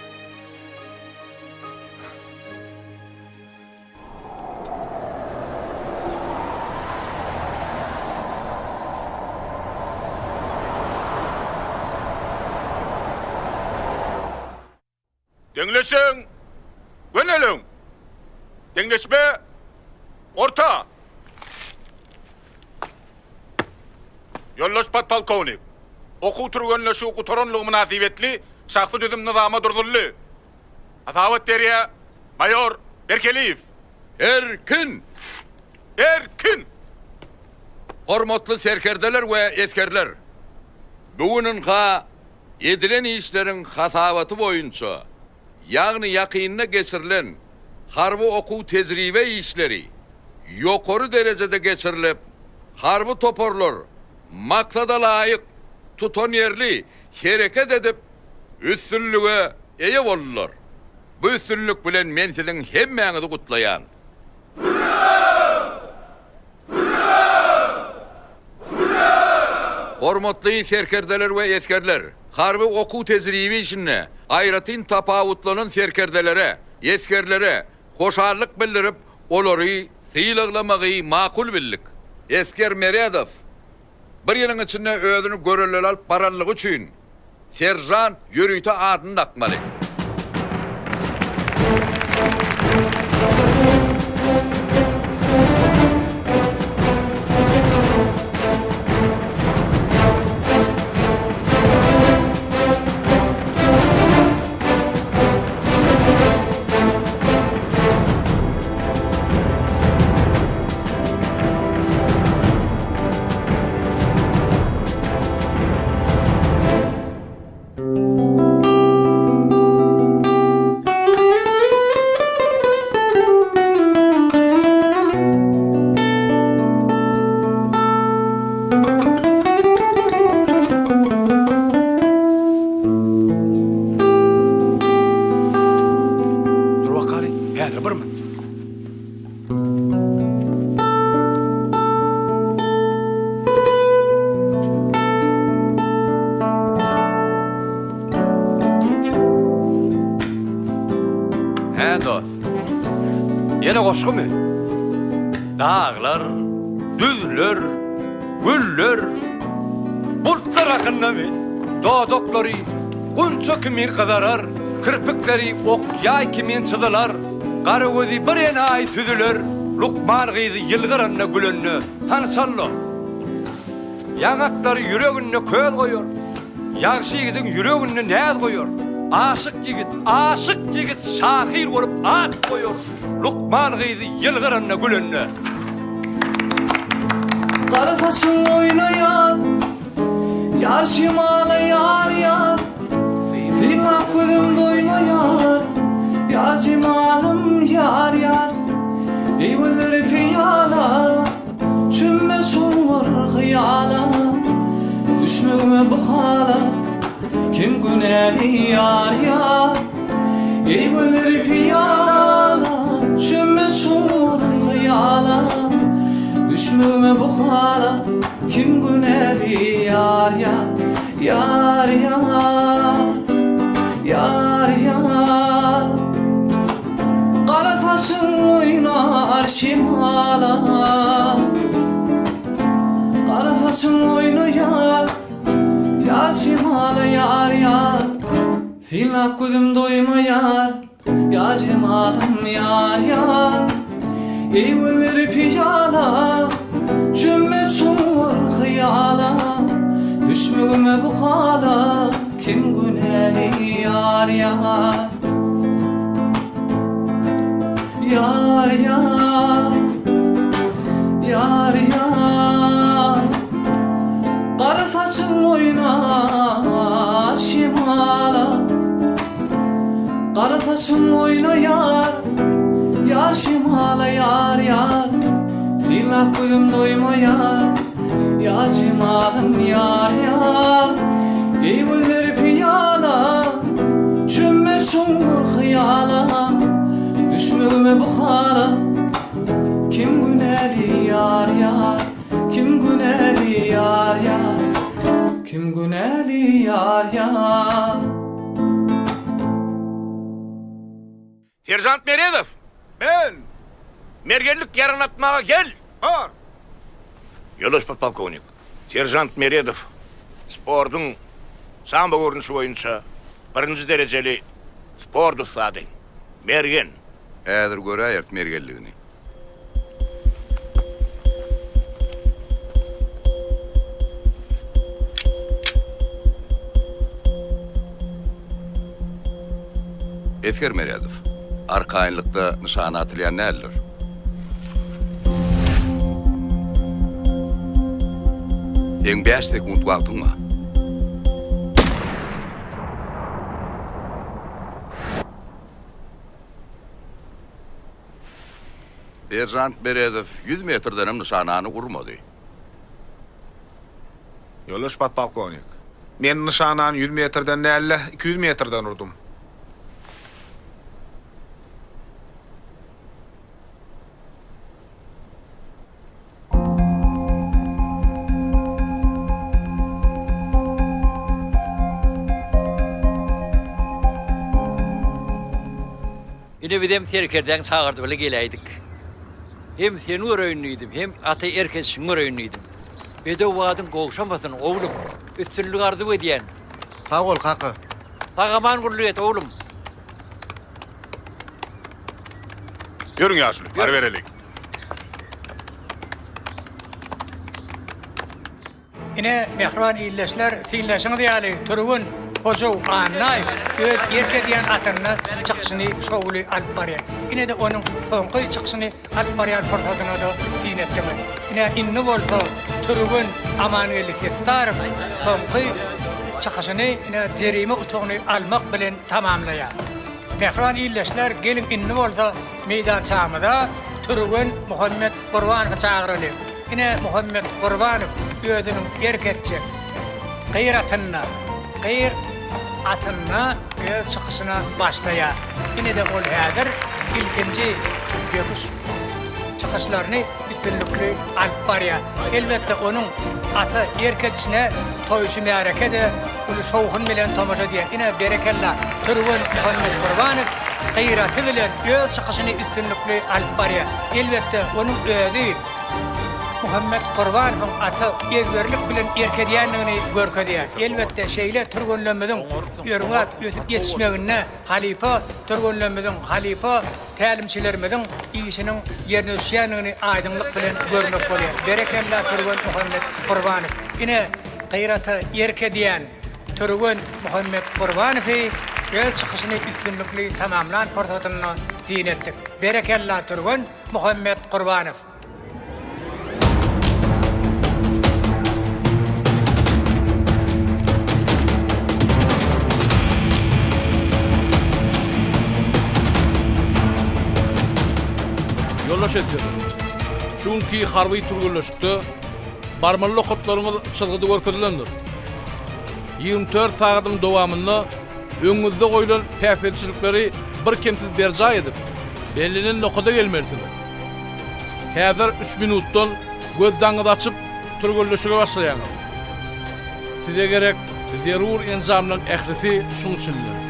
Deňleşiň. Gönelin. Deňleşme. Orta. Yollaş podpolkovnik. Oku turgönleşi okutoranlygy münasibetli şahsy düzüm nizama durdurly. Atawat deriye mayor Berkeliyev. Erkin. Hormatly serkerdeler we eskerler. Bugünün edilen işlerin hasabatı boyunca, yani yakınına geçirilen harbi oku tecrübe işleri yukarı derecede geçirilip, harbi toporlar maksada layık tutan yerli hareket edip üstünlüğe eye olurlar. Bu üstünlük bilen men sizin hemmenizi kutlayan. Hormatly serkerdeler ve eskerler, harbi oku tecrübe işine ayratın tapavutlanan serkerdelere, eskerlere hoşarlık bildirip olary sıylıglamagy makul bildik. Esker Meredov bir yılın içinde özünü görelel alıp barallygy üçin serjant Yürüyte adyny takmaly. Yine koşku mu? Dağlar, düzler, güller, bulutlar akınna mı? Doğdokları, kunço kimin kızarar, kirpikleri ok yay kimin çıdılar, karı gözü bir enayi tüdüler, lukman gıydı yılgıranna gülönne, hançallo. Yanakları yüreğinne köz koyuyor, yakşı yiğidin yüreğinne neyaz koyuyor. Aşık yigit şahir olup at koyuyor. Lukman gıydı yılgıranna gülönne. Kara saçın oynayan, yar şimala yar. Zilap gözüm doymayan, yar şimalım yar. Eyvalleri piyala, çümme çullar hıyala. Düşmüğüme bıkhala, kim güneli yar. Eyvalleri piyala, çümme çullar hıyala. Düşmüğüme bıkhala, kim güneli yar. Kara saçın oynar şimala, kara saçın oynar yar şimala yar. Silap gözüm doymayar, yar şimalım yar. Eyvalleri piyala, cümme çumur hıyala. Düşmüğüme bıkhala, kim güneli yar. Kara saçın oynar şimala, kara saçın oynar yar şimala yar. Silap gözüm doymayar, yar şimalım yar. Eyvalleri piyala, cümme çumur hıyala. Düşmüğüme bıkhala, kim güneli yar. Kim güneli yar. Kim güneli yar. Serjant Meredov. Ben. Mergenlik yarın atmağa gel. Var. Yollaş podpolkovnik. Serjant Meredov spordun samba görünüşü boyunca birinci dereceli Ordu sadyn. Mergen. Ädir göräýär mergenligini. Esker Meredov. Arkaýynlykda nişana atylýan näler? Eň 5 sekund wagtyň var. Serjant Meredov 100 metrden hem nişanany urmady. Ýoldaş patpalkovnik. Men nişanany 100 metrden näle 200 metrden urdum. Ine bidem terkerden çağırdı bile geleydik. Hem seni öğreniydim, hem ata erkesin öğreniydim. Bede vadın qoğuşamasın oğlum. Üstünlük ardı ediyen. Sağ ol kaka. Sağaman gurlu et oğlum. Görün yaşlı, var verelik. Ine mehran illeşler fiilleşin diyali turgun hocu anay göz yerke diyen atını çıksını şoğlu alıp barıya. Ine de onun fonqı çıksını alıp barıya portadına da dinettim. Ine inni bolsa turgun amanuelik ettar fonqı çıksını ine cerime utuğunu almak bilen tamamlaya. Mehran illeşler gelin inni bolsa meydan çağımıda turgun Muhammed Qurbanov çağırılı. Ine Muhammed Qurbanov özünün erkekçi gıyratına, gıyr atına öz çıkışına başlaya. Yine de ol hazır ilkinci göküş çıkışlarını bütünlükle alıp barıya. Elbette onun atı erkekçine toyuşu mehareke de ulu şoğun bilen tomaca diye. Yine berekella Turgun Muhammed Qurbanov gıyratı bilen öz çıkışını bütünlükle alıp barıya. Elbette onun özü Muhammed Qurbanov'un atı evverlik bilen erkediyenliğini görkediyen. Elbette şeyle Turgunlömüdün yörüňe ötüp geçişmegine halifa Turgunlömüdün halifa tälimçilerimizin işinin yerine düşýänligini aýdynlyk bilen görmek bolýar. Berekella Turgun Muhammed Qurbanov. Ine gıyratı erkediyen Turgun Muhammed Qurbanov'y öz çıkışını üstünlükli tamamlan portatyny din etdik. Berekella Turgun Muhammed Qurbanov. Yollaş etdi. Şunki harby turgullaşykdy. Barmaly hotlaryňyz çylgydy görkezlendir. 24 saatym dowamında öňüňizde goýulan päfetçilikleri bir kemsiz berja edip, bellinen nokada gelmelidir. Häzir 3 minutdan göz daňyzy açyp turgullaşyga başlaýaňyz. Size gerek zerur enzamlaryň ählisi şuň üçindir.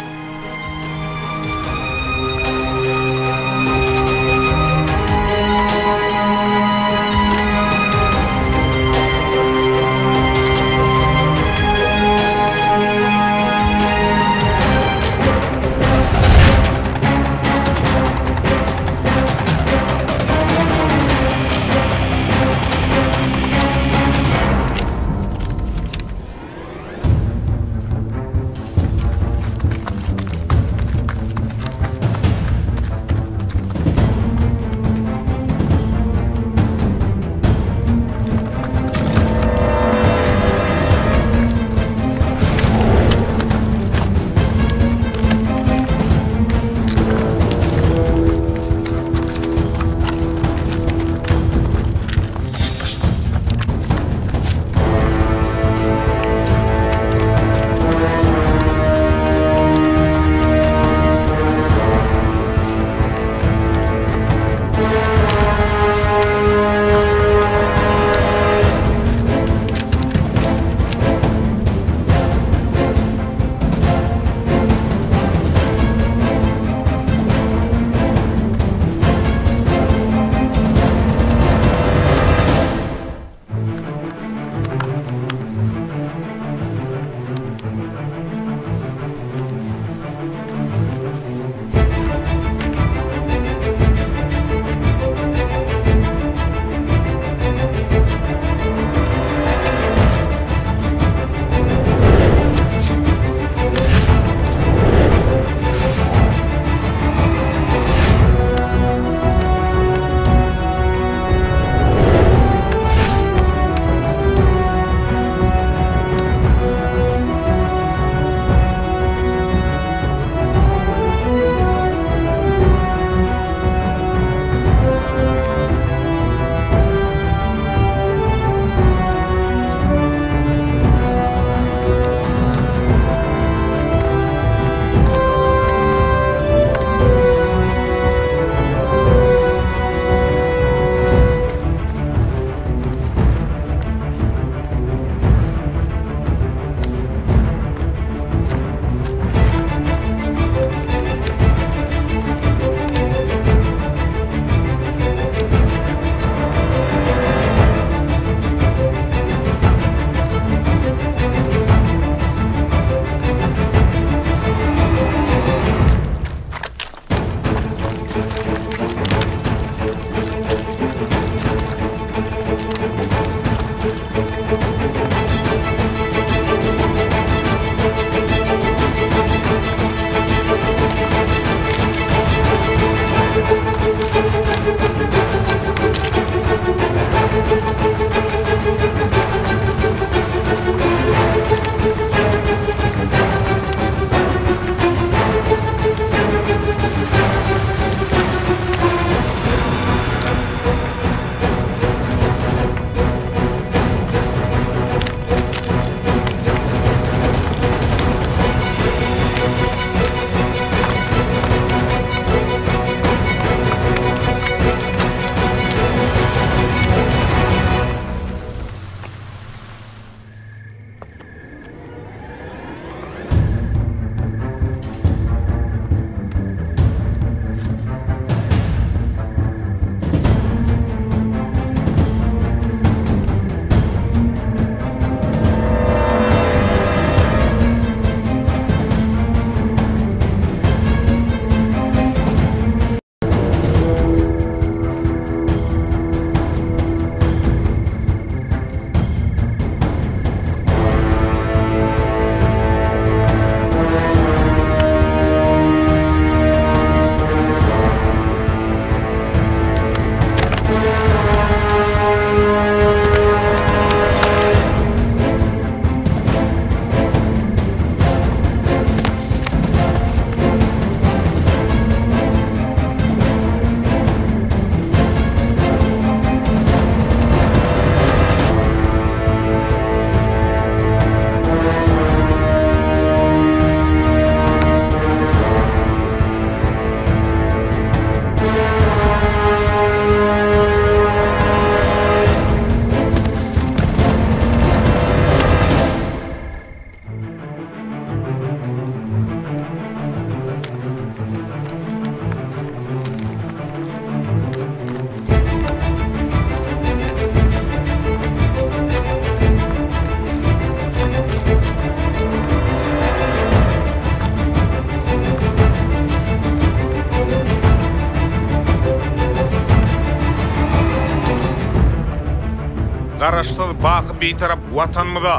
garaşsyz baky bitarap watanmyza,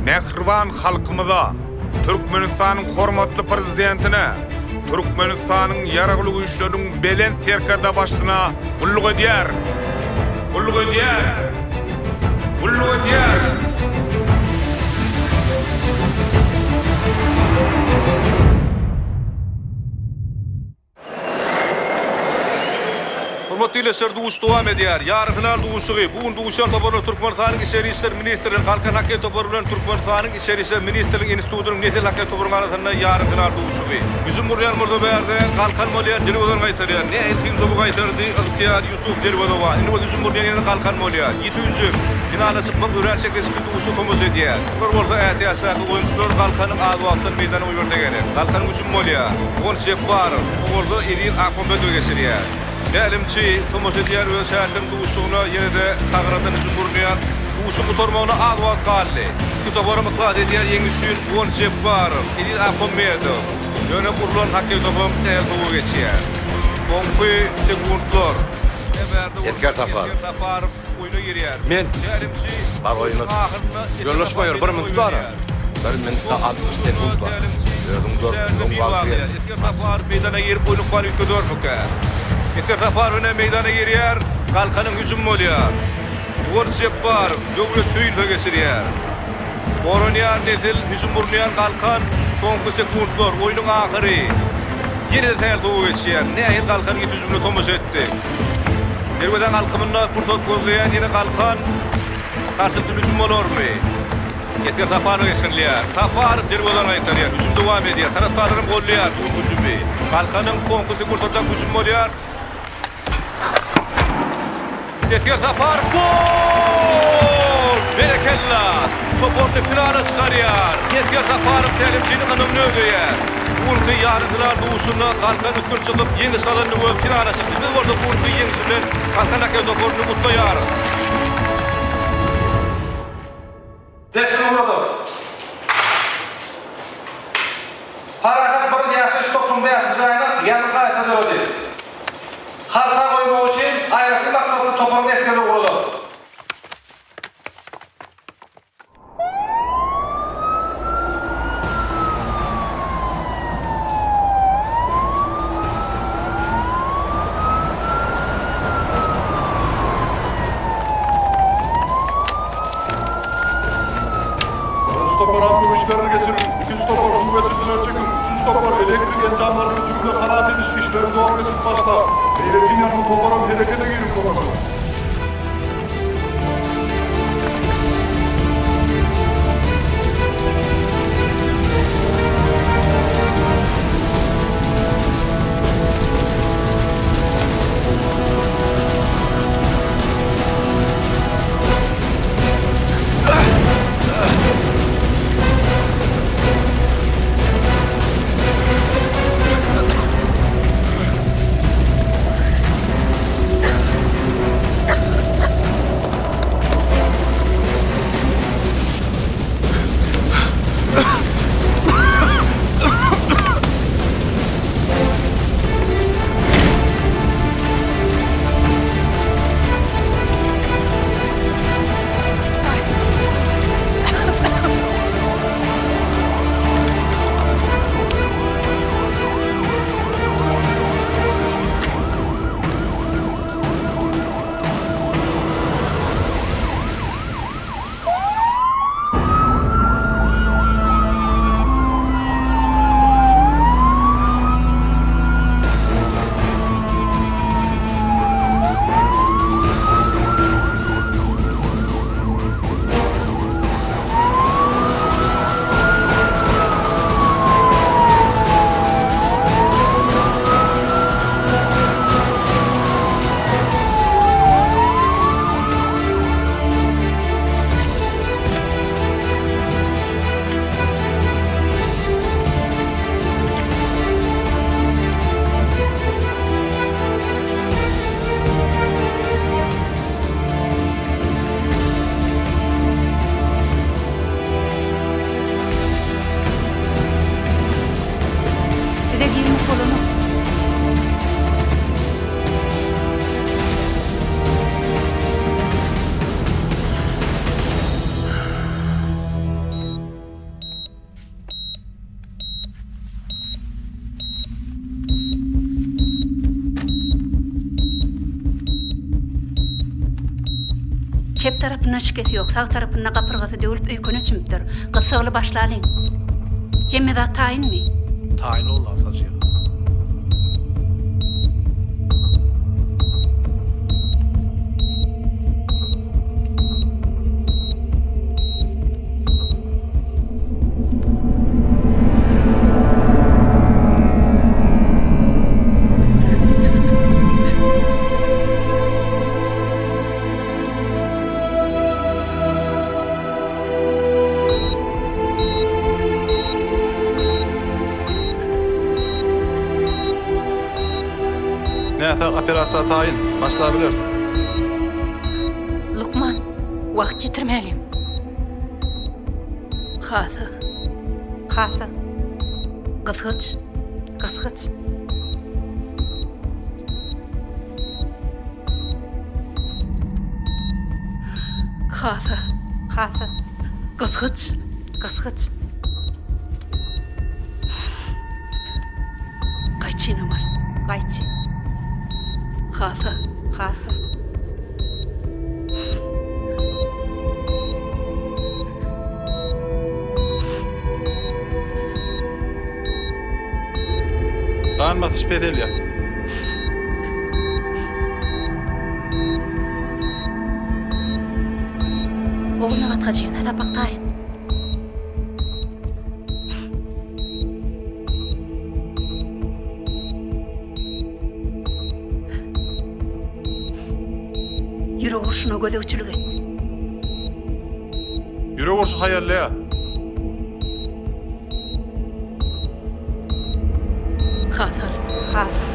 nähirwan halkymyza, Türkmenistanyň hormatly prezidentine, Türkmenistanyň ýaragly güýçleriniň belen terkada başlygyna gulluk edýär. Gulluk edýär. Gulluk edýär. Hormatly ilesler duguş dowam edýär. Ýary final duguşy, bugun duguşan toporlar Türkmenistanyň Içeri işler ministri, Halkan Hakyat topory bilen Türkmenistanyň Içeri işler ministrliği institutynyň netel hakyat toporyň arasynda ýary final duguşy. Yüzüm Muryan Murdabäýärden Halkan Molýar Dilwazan gaýtarýar. Ne Elkin Zobu gaýtardy, Ihtiyar Yusuf Dilwazowa. Indi bu Yüzüm Muryan ýene Halkan Molýar. 700 finala çykmak öwrençek resmi duguşy tomuz edýär. Bir bolsa ätiýaşaky oýunçylar Halkanyň az wagtdan meýdana öwrde gelip. Halkan Yüzüm Molýar, Gon Sepbar, bolsa Edil Akmambedow geçirýär. Nälimçi tomos edýär we şäherden duguşyna ýene-de tagradan jumhuriyet duguşy gutarmagyna az wagt galdy. Bu topory myklad edýär ýeňi üçin Gon Sepbar, Edil Akmambedow. Ýöne kurulan hakky topum täze geçýär. Konky sekundlar. Edgar Tapar. Oyuna girýär. Men bar oyuna Ýollaşmaýar 1 minut bara. 1 minutda 60 sekund var. Özüň 4 minut wagt ber. Edgar Tapar meýdana girip oyunu qualifika dörmükä. Edgar Tapar öne meýdana girýär. Halkanyň Yüzüm Molýar. Gon Sepbar döwlet süýünde geçirýär. Oronýar Nedil Yüzüm Molýar Halkan soňky sekundlar oyunyň ahyry. Ýene-de täze geçýär. Nähil Halkan 700 minut tomos etdi. Derweden halkymyna purtot gözleýän ýene Halkan karşıtly Yüzüm bolarmy? Edgar Tapar geçirýär. Tapar derweden gaýtarýar. Yüzüm dowam edýär. Taraplarym gollýar bu Yüzümi. Halkanyň soňky sekundlarda Yüzüm Molýar. Edgar Tapar gol! Berekella! Toporny finala çykarýar. Edgar Tapar tälimçini gynamny ödüýär. Urky ýarynlar duguşyna Halkan ötkün çykyp ýeňi salanyny we finala çykdy. Biz orada Urky ýeňisi bilen Halkan Hakyat toporyny mutlaýar. Defne urady. Paragraf 1 ýaşaş toplum beýaşyjyna ýany gaýta dördi. Halka goýmak üçin aýrysy maksatly toporyny eskerle urady. Topar hamle işlerini geçirin. 200 topar kuvvetliler çekin. 300 topar elektrik encanlarının üstünde kanaat ediş işleri doğru geçip başla. Eylekin yanını toparım harekete girin komutanım. Çep tarapına şikesi yok, sağ tarapına kapırgası dövülüp öykünü çümüptür. Qıssıqlı başlalıyın. Hemme da tayin mi? Tayin ol asacı. Näse operatsiya tayin başlabilir. Lukman, wagt getirmeliyim. Xası. Xası. Qısqıç. Qısqıç. Xası. Xası. Qısqıç. Qısqıç. Qayçı numar. Qayçı. Xası. Xası. Qanmat şpedelya. Oğluna vatqacıyın, hada baqtayın. Yürü vurşuna gözökçülük et. Yürü vurşu hayallaya. Xatır. Xatır.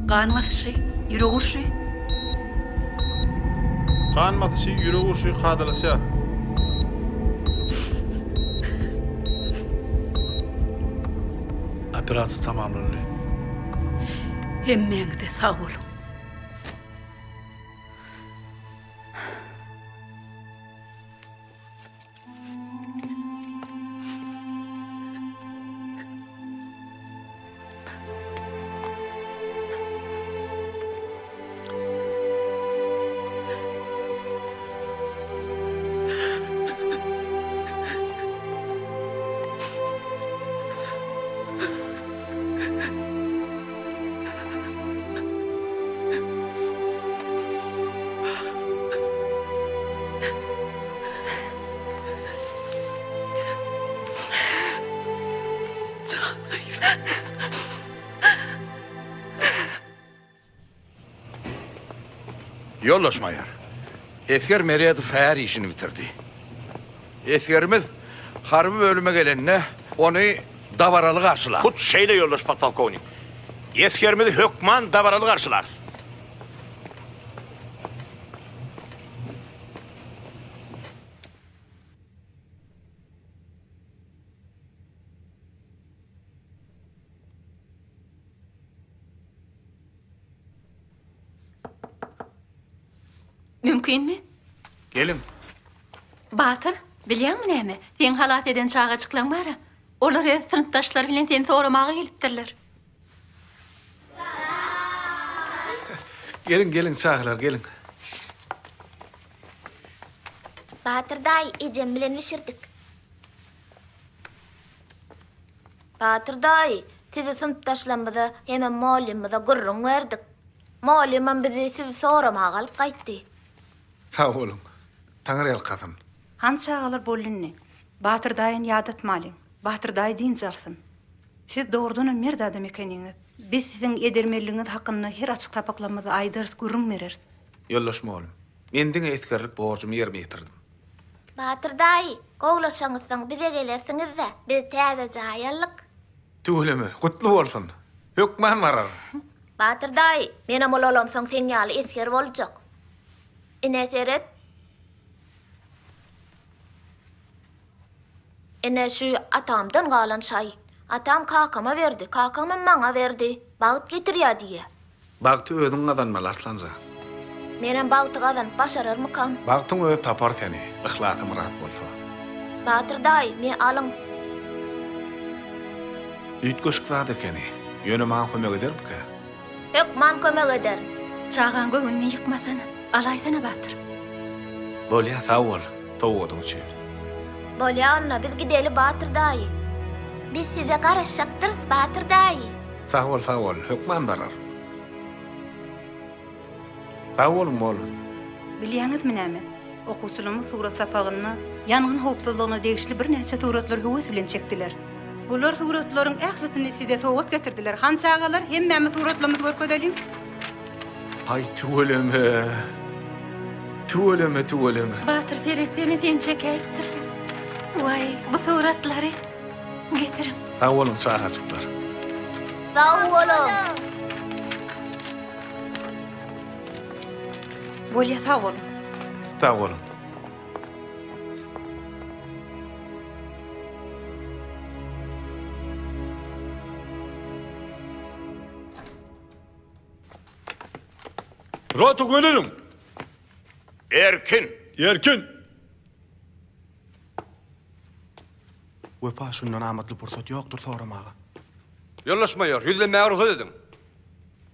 Qanmatışı, yürü vurşu. Qanmatışı yürü vurşu qadalaşa. Operatsiya tamamlandı. Hemmeňde sağ olun. Yollaşmayar. Esker Meriyatı fəər işini bitirdi. Eskerimiz harbi bölüme gelenine onu davaralı karşılar. Kut şeyle yollaş patpalkovnik. Eskerimizi hökman davaralı karşılar. Mümkün mi? Gelin. Batır, bilýän mi näme? Sen halat eden çağa çyklan bara. Olar öz sınıfdaşlar bilen seni soramağa gelipdirler. Gelin çağlar gelin. Batır dayı ecem bilen pişirdik. Batır dayı, sizi sınıfdaşlarımıza hemen muallimimize gurrun verdik. Muallimim bizi sizi soramağa alıp qaytdy. Sağ olun. Taňyr ýalkasyn. Han çağalar bolunny. Batır dayın yadatmalyň. Batır dayı din jalsyn. Siz doğrudan merdi adam ekeniňiz. Biz sizin edermerliğiniz hakkında her açık tapaklamada aýdyrys gurrun berer. Yollaşma oğlum. Mendin eskerlik borcumu yerine getirdim. Batır dayı, gowlaşaňyzdan bize gelersiniz de, biz täze jaýallyk. Tüyleme, kutlu bolsun. Hökman varar. Batır daý, menem ol olamsaň sen ýaly esker boljak. Ine seret. Ine şu atamdan galan şay. Atam kakama verdi, kakam maňa berdi. Bagyt getirýär diýe. Bagty özüň gazanmaly Arslanza. Menem bagty gazan başararmykan? Bagtyň özü tapar seni, ihlasy murat bolsa. Batır daý, men alyň. Üýtgeşik zat ekeni. Ýöne maňa kömek edermiki? Hep man kömek eder. Çağan göňünni ýykmasana. Alaýsana Batır. Bolýa sag bol, towgadyň üçin. Bolýanna biz gideli Batır daý. Biz size garaşaktyrys Batır daý. Sag bol, hökman barar. Sag bol. Bilýäňizmi näme? Okuwçylaryň surat sapagyny, ýangyn howpsuzlygyna degişli bir näçe suratlar höwes bilen çekdiler. Bular suratlaryň ählisini size sowgat getirdiler. Hançagalar hemmämi suratlarymyz görkezeliň. Ay tuweleme. Batır teretini sen çekeyipdir. Vay, bu suratlary getirin. Sag bolun çağaçyklar. Sag bolun. Bolýa sag bolun. Sag bolun. Rota gönülüm. Erkin. Wepa şundan amatly pursat ýokdur soramaga. Yollaşmaýar, ýüzlenmäge ruhsat edin.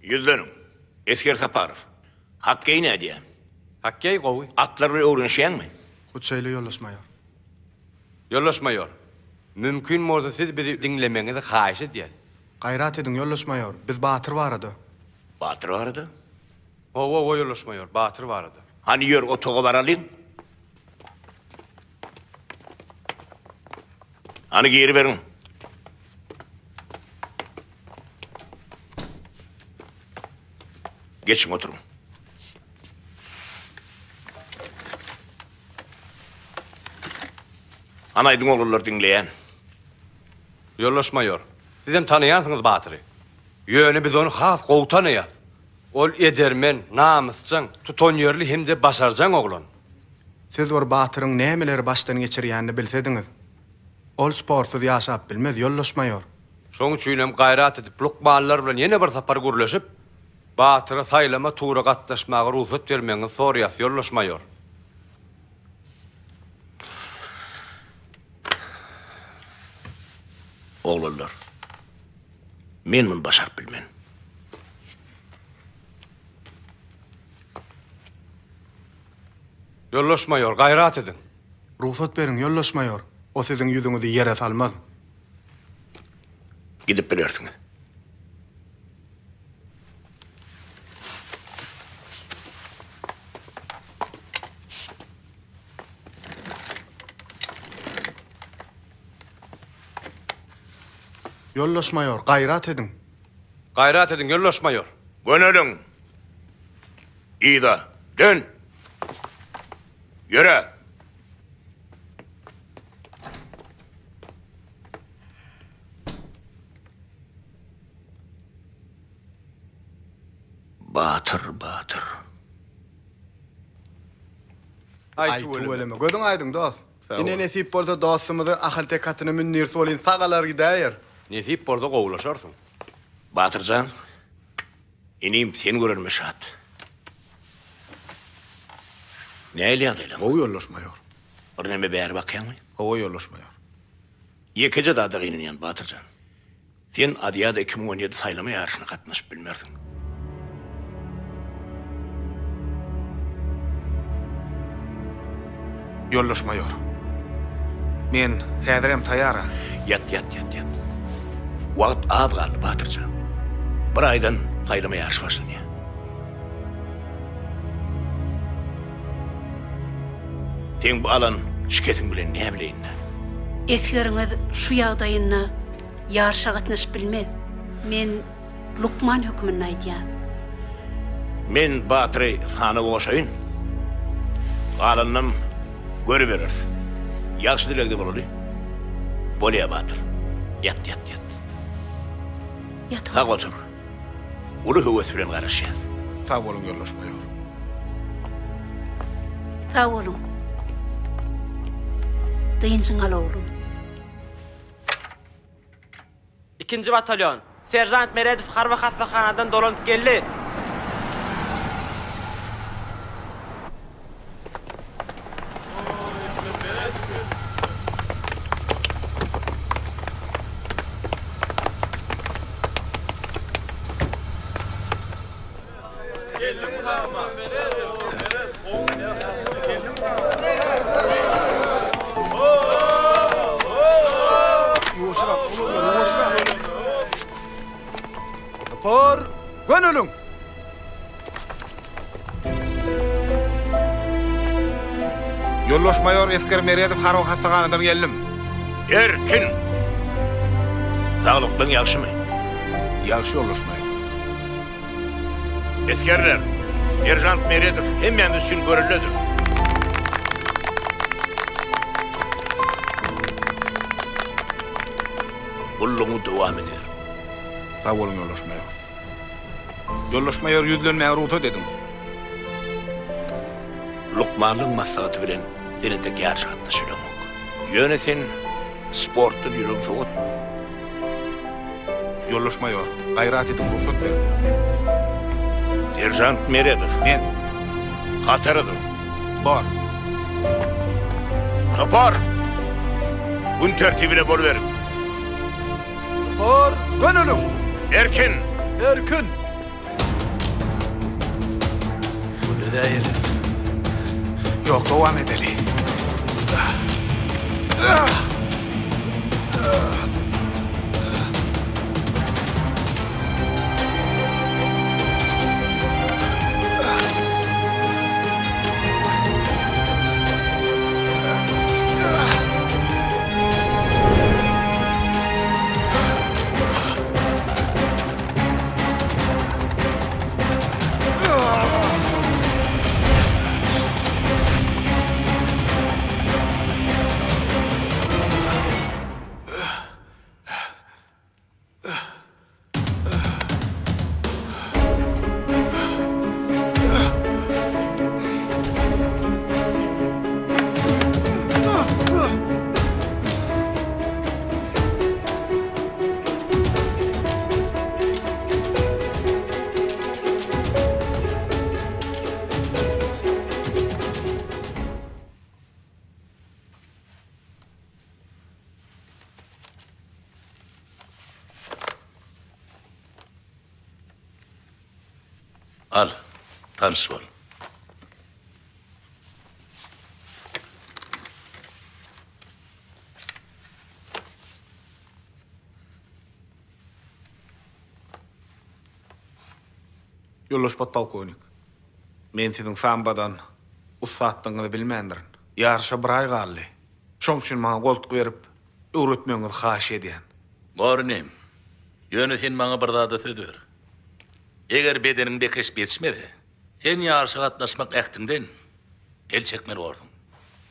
Yüzlenim. Esker Saparov. Hakkeý näde? Hakkeý gowy. Atlar bir öwrenşýärmi? Kuçaýly ýollaşmaýar. Yollaşmaýar. Mümkin bolsa siz bizi dinlemeňizi haýyş edýär. Gaýrat ediň ýollaşmaýar. Biz Batyr barady. Batyr barady? O yollaşmaýar, Batyr barady. Hani ýör o toga baralyň? Hani geri berin. Geçin oturun. Anaýdyň ogullar dinleýän. Yollaşmaýar. Sizem tanaýansyňyz Batyry. Ýöne biz onu has gowy tanaýas. Ol edermen, namysçan, tutonýerli hemde başarjan oglan. Siz bir Batyryň nämeleri başdan geçirýänini bilsediňiz. Ol sportsuz ýaşap bilmez, ýollaşmaýar. Şoň üçin hem gaýrat edip lukmanlar bilen ýene bir tapar gürleşip, Batyra saýlama tuğra gatnaşmagy ruhsat bermeňiz sorýas, ýollaşmaýar. Oglanlar. Men mun başaryp bilmen. Yollaşmaýar, gaýrat edin. Ruhsat beriň, ýollaşmaýar. O siziň ýüzüňizi ýere salmaz. Gidip bilersiňiz. Ýollaşmaýar, gaýrat ediň. Gaýrat ediň, ýollaşmaýar. Gönülüň. Ýa-da, dön. Ýöre. Batyr. Ay tuweleme. Gödüň aýdyň dost. Ine nesip bolsa dostumyzy ahal tekatyny münir solin sagalar gidäýär. Nesip bolsa gowlaşarsyň. Batyrjan. Inim sen görermişat. Näle ýagdaýlar? O ýollaşmaýar. Bir näme bäri bakýanmy? O ýollaşmaýar. Ýekije dada gynanýan Batyrjan. Sen Adiýada 2017 saýlama ýarşyna gatnaşyp bilmersiň. Ýollaşmaýar. Men häzirem taýara. Yat. Wagt az galdy Batyrjan. Bir aýdan saýlama ýarşy başlanýar. Sen bu alan şiketiň bilen näme bileýin? Eskeriňiz şu ýagdaýyny ýarşa gatnaşyp bilmez. Men Lukman hökmüni aýdýan. Men Batyry sany goşaýyn. Alannym göre berer. Ýaşy dilegde bolary. Bolýa Batyr. Yat. Yat. Sag otur. ulu hüwes bilen garaşýar. Sag bolun Yoldaş mayor. Sag bolun. Dayıncın al oğlum. 2-nji batalyon. Serjant Meredov harby hassahanadan dolanyp geldi. Por gönülüm. Yoldaş mayor Esker Meredov harby hassahanadan geldim. Erkin. Sağlıklyň ýagşymy? Ýagşy Yoldaş mayor. Eskerler, Serjant Meredov hemmemiz üçin görülýär. Ulluğu dowam eder. Sag bolun Yoldaş mayor. Yoldaş mayor ýüzlenmäge ruhsat edin. Lukmanlyň maslahaty bilen denete ýarşy atnaşylamak. Ýöne sen sportda ýürüň soňat. Yoldaş mayor, gaýrat edin ruhsat berin. Serjant Meredov. Men. Hataradyr. Bar. Topar. Gün tertibine bol berin. Por gönülüm. Erkin. Erkin. Bulu daýyr. Ýok, dowam edeli. Al, tanış bol. Yoldaş podpolkovnik. Men siziň sambadan usatdyňyzy bilmendirin. Ýarşa bir ay galdy. Şoň üçin maňa goltuk berip, öwretmeňizi haş edýän. Bornym. Ýöne sen maňa bir zada söz ber. Eger bedeninde keşip yetişmedi, sen ýarşyga atnaşmak ähtinden el çekmeli boldyň.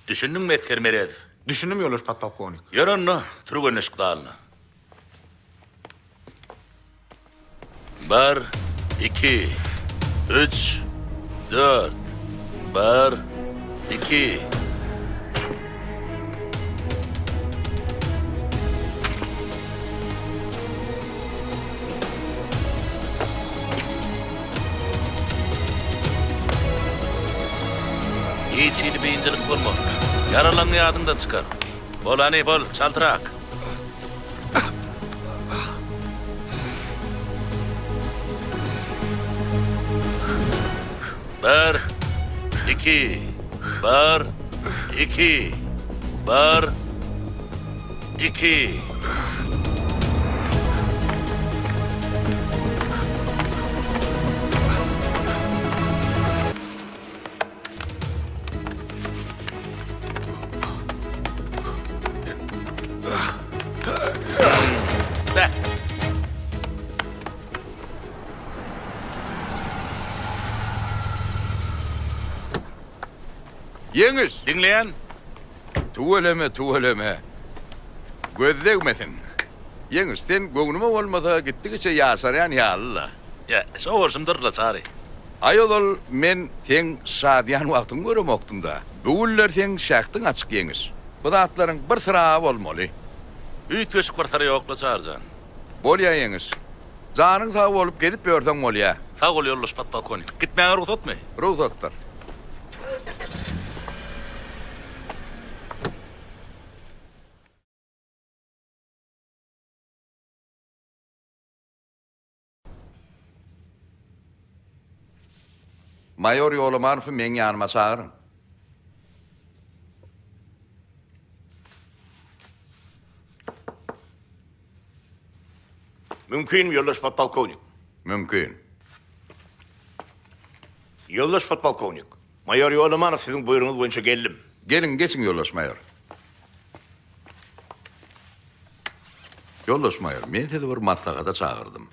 Düşündiňmi Esker Meredov? Düşündim Yoldaş podpolkovnik. Ýörenni, turgönleşik dalny. 1, 2, 3, 4. 1, 2. Hiç ili beyincelik bolmak. Yaralangy ýadyndan çykar. Bol ani bol, çaltyrak. Bir, iki, bir, iki, bir, iki. Yeňiz, dinleýän. Tuweleme. Gözdegmesin. Yeňiz, sen göwnüme bolmasa gitdigiçe ýaşarýan ýalyla. Ya, soğursumdur da çare. Ayol men sen şadiyan wagtyň göremokdum-da. Bugünler sen şahtın açık yeňiz. Bu da atlaryň bir sıra bolmaly. Üýt köşük bir tara ýokla çarjan. Bolýa yeňiz. Janyň sag bolup gedip berseň bolýa. Sag ol ýoldaş patbalkonik. Gitmäňe ruhsatmy? Ruhsatdyr. Mayor Yolamanowy men ýanyma çagyryň. Mümkin yoldaş podpolkovnik. Mümkin. Yoldaş podpolkovnik. Mayor Yolamanow sizin buyruğunuz boyunca geldim. Gelin geçin yoldaş mayor. Yoldaş mayor, men sizi bir maslahata çağırdım.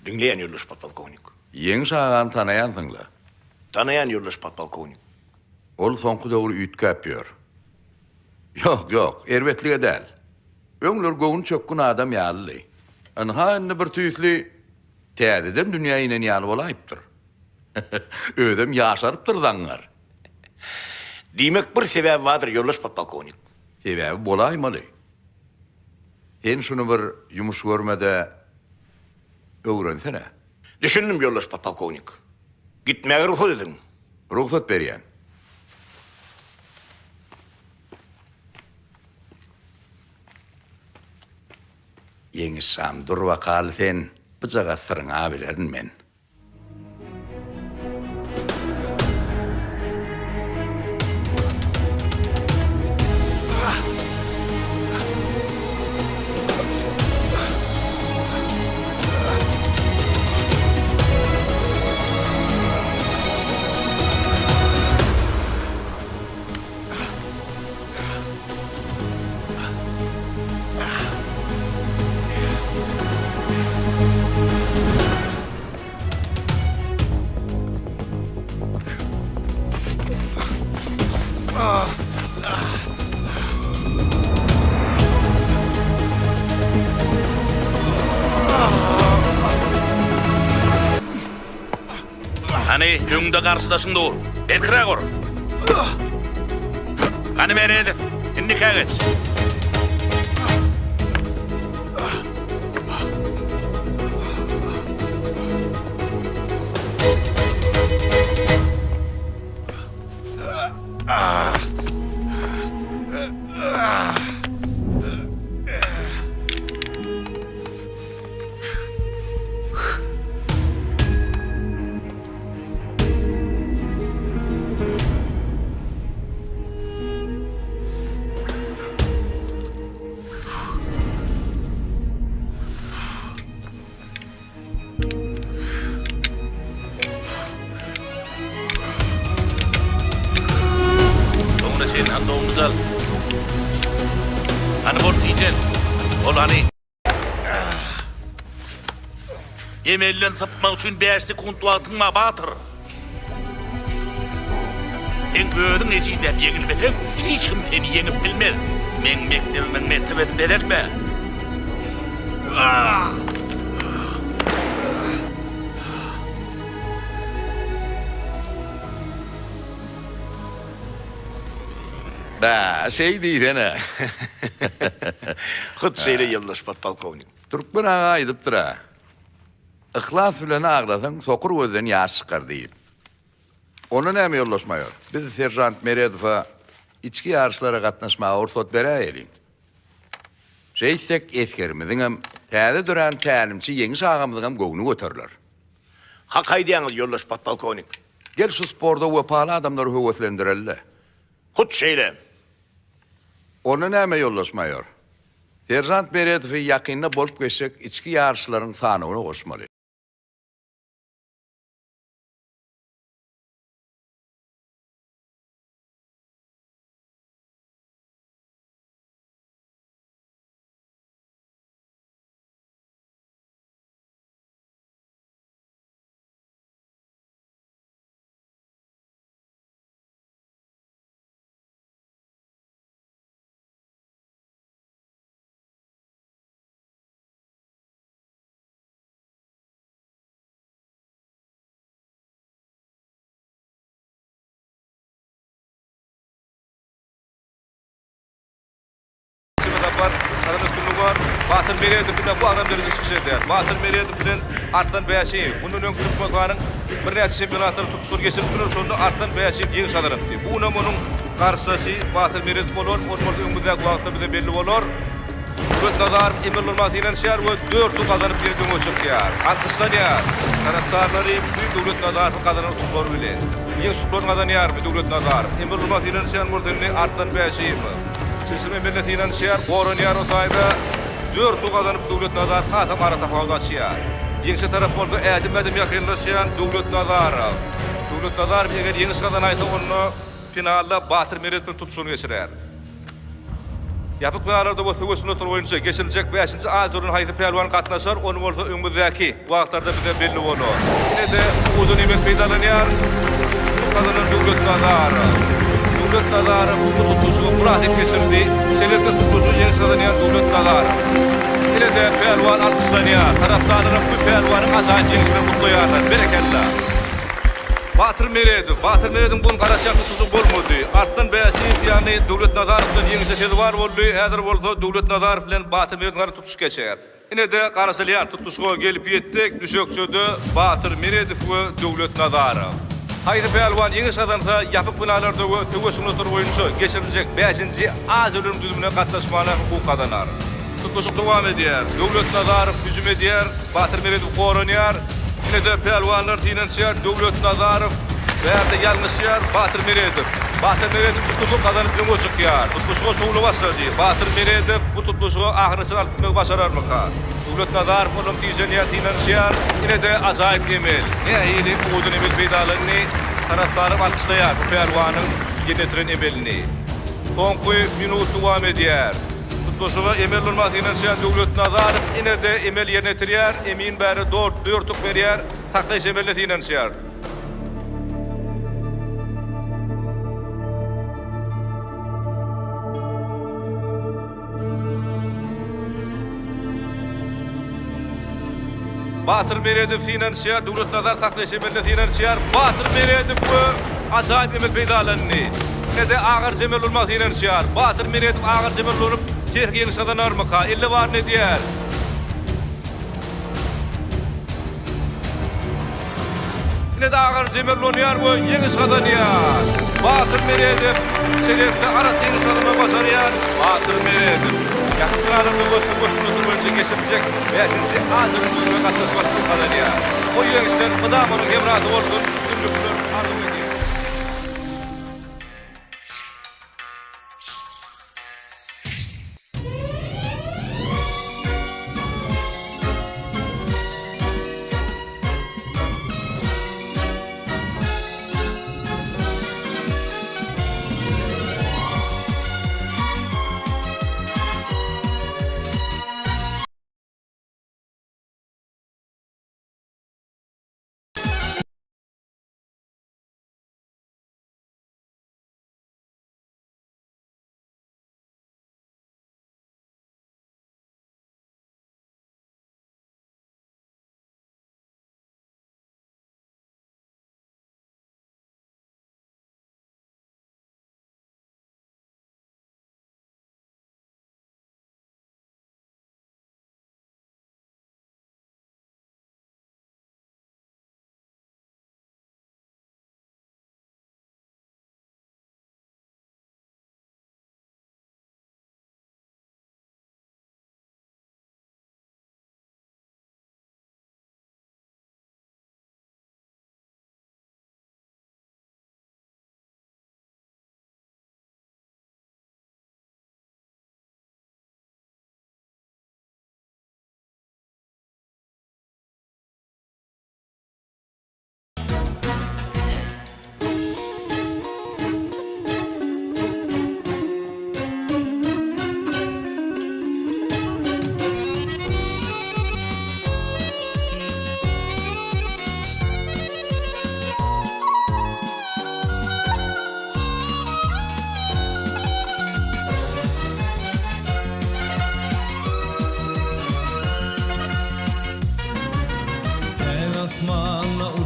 Dinleyen yoldaş podpolkovnik. Ýeň şagan tanaýansyňla. Tanayan yoldaş podpolkovnik. Ol soňky döwür üýtkäp ýör. Yok, erbetlige däl. Öňler göwün çökkün adam ýaly. Anha bir tüýsli täzeden dünýä inen ýaly bolaypdyr. Ödem ýaşarypdyr zaňlar. Diýmek bir sebäbi bardyr yoldaş podpolkovnik. Sebäbi bolaýmaly. Sen şunu bir ýumuş görmede öwrensene. Düşündüm yoldaş podpolkovnik. Gitmäge ruhsat edin. Ruhsat berýän. Ýeňi samdur wakaly sen bıjaga sırňa bilerin men. Hani öňde garşydaşyn dur. Erkirä gor. Hani Meredith, indi kägeç. Güzel. Hani bort diyeceksin. Ol hani. Emellen sapmak için 5 sekund vaktınma batır. Sen gördün ecide yengilmeden hiç kim seni yenip bilmez. Men mektebimin mertebesini belirtme. Da şey diýene. Hut seýle yıldaş podpolkovnik. Türkmen ağa aýdypdyr ha. Ihlas bilen aglasaň sokur gözden ýaş çykar diýip. Onu näme ýollaşmaýar? Biz serjant Meredowa içki ýarşlara gatnaşmaga ursat beräýelim. Şeýsek eskerimiziň hem täze duran tälimçi ýeňi şagamyzyň hem göwüni göterirler. Hak aýdýaňyz yoldaş podpolkovnik. Gel şu sporda wepaly adamlary höweslendirelle. Hut seýle. Onu näme ýollaşmaýar? Serjant Meredowy ýakynda bolup geçsek içki ýarşlaryň sanyny goşmaly. Batır Meredov bilen bu adam derece çıkışydı. Batır Meredov bilen artdan beýaşy. Bunun öňkü Türkmenistanyň bir näçe çempionatlary tutuşur geçirdiler, şonda artdan beýaşy ýeň şadarypdy. Bu namunun garşysy Batır Meredov bolar, ormazda öňümizde wagtda bize belli bolar. Döwlet Nazarov Emir Nurmatow'dan şäher we 4 tuq kazanyp berdiň öçükýär. Alkışlanýar. Taraptarlary Döwlet Nazarov kazanyp tutulary bilen. Ýeň şuklary kazanýar Döwlet Nazarov. Emir Nurmatow'dan şäher murdyny artdan beýaşy. Sesime milletinden şehir Goraniyar otayda 4 tuq kazanıp Döwlet Nazarov adam arata fawdaçýar. Ýeňse tarap bolsa ädim ädim ýakynlaşýan Döwlet Nazarov. Döwlet Nazarov eger ýeňis kazanaýsa onu finalda Batır Meredov tutuşuny geçirer. Ýapyk finalarda bolsa gösünde oturýança geçiljek 5-nji azurun haýdy pelwan gatnaşar, onu bolsa öňümüzdäki wagtlarda bize belli bolar. Ine-de uzun emek peýdalanýar. Kazanan Döwlet Nazarov. Döwlet Nazarov bu tutuşuny pratik geçirdi. Selekde tutuşuny ýeňi salanýan Döwlet Nazarov. Ine-de pelwan alkışlanýar. Taraptarlar bu pelwanyň azaň ýeňisini gutlaýarlar. Bereketler. Batır Meredov bunun garaşan tutuşu bolmady. Artdan beýaşy, ýani Döwlet Nazarovdan ýeňse sezi bar boldy. Häzir bolsa Döwlet Nazarov bilen Batır Meredov tutuş geçer. Ine-de garaşylýan tutuşuga gelip ýetdik. Düşekçede Batır Meredov we Döwlet Nazarov. Haýdy pelwan ýeňi sadansa ýapyk binalarda we töwesini oturýança geçiriljek 5-nji az ölüm düzümine gatnaşmana hukuk kazanýar. Tutuşuk dowam edýär. Döwlet Nazarov hüjüm edýär. Batır Meredov goranýar. Ine-de pelwanlar dinlenýär. Döwlet Nazarov berde ýalňyşýar. Batır Meredov tutuşuk kazanyp ýeňýär. Tutuşuga şowly başlady. Batır Meredov bu tutuşuga ahyryny alyp başararmyka? Döwlet Nazarov onuň tijenýär dinlenýär. Ine-de ajaýyp emel. Nähili uzun emel peýdalandy. Taraptary alkışlaýar bu pelwanyň ýetetiren emelini. Soňky minut dowam edýär. Tutuşuga Emir Nurmatow'dan şäher Döwlet Nazarov ine-de emel ýerine tirýär. Emin bäri 4 tuq berýär. Taklaş emelletinden şäher. Batır Meredov finansiýar, Döwlet Nazarov taklaş emelletinden şäher. Batır Meredov bu ajaýyp emel peýdalandy. Ne-de agyr jemel bolmagynyň şäher. Batır Meredov agyr jemel bolup tergiýeni sadanarmyka? Elle bar ne diýär? Ne-de agyr jemel bolýar we ýeňi sadanýar. Batır Meredov selekde ara ýeňi sadana başarýar. Batır Meredov ýakynlarda götürüp oturýança geçirijek 5-nji azur düzüme gatnaşmasyny sadanýar. O ýeňişler Gudamyň hemraty bolsun, türlükler arzu edýär.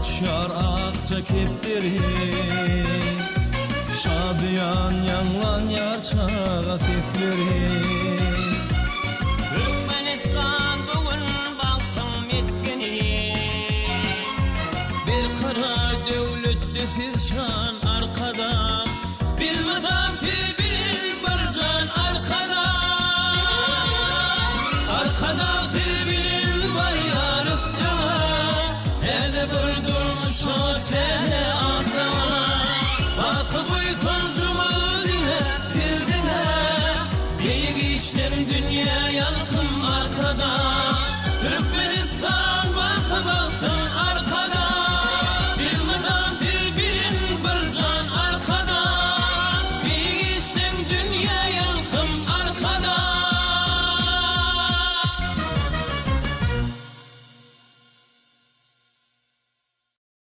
uçar akça kepleri Şadiyan yanlan yar çağa fetleri Türkmenistan can arkada. Bilmeden ki bilin bir can arkada. Arkada ki bilin var yarık yana. Tede bir durmuş o tede arkada. Bakıp uykuncumu dine firdine. Büyük işlerim dünya yankım arkada.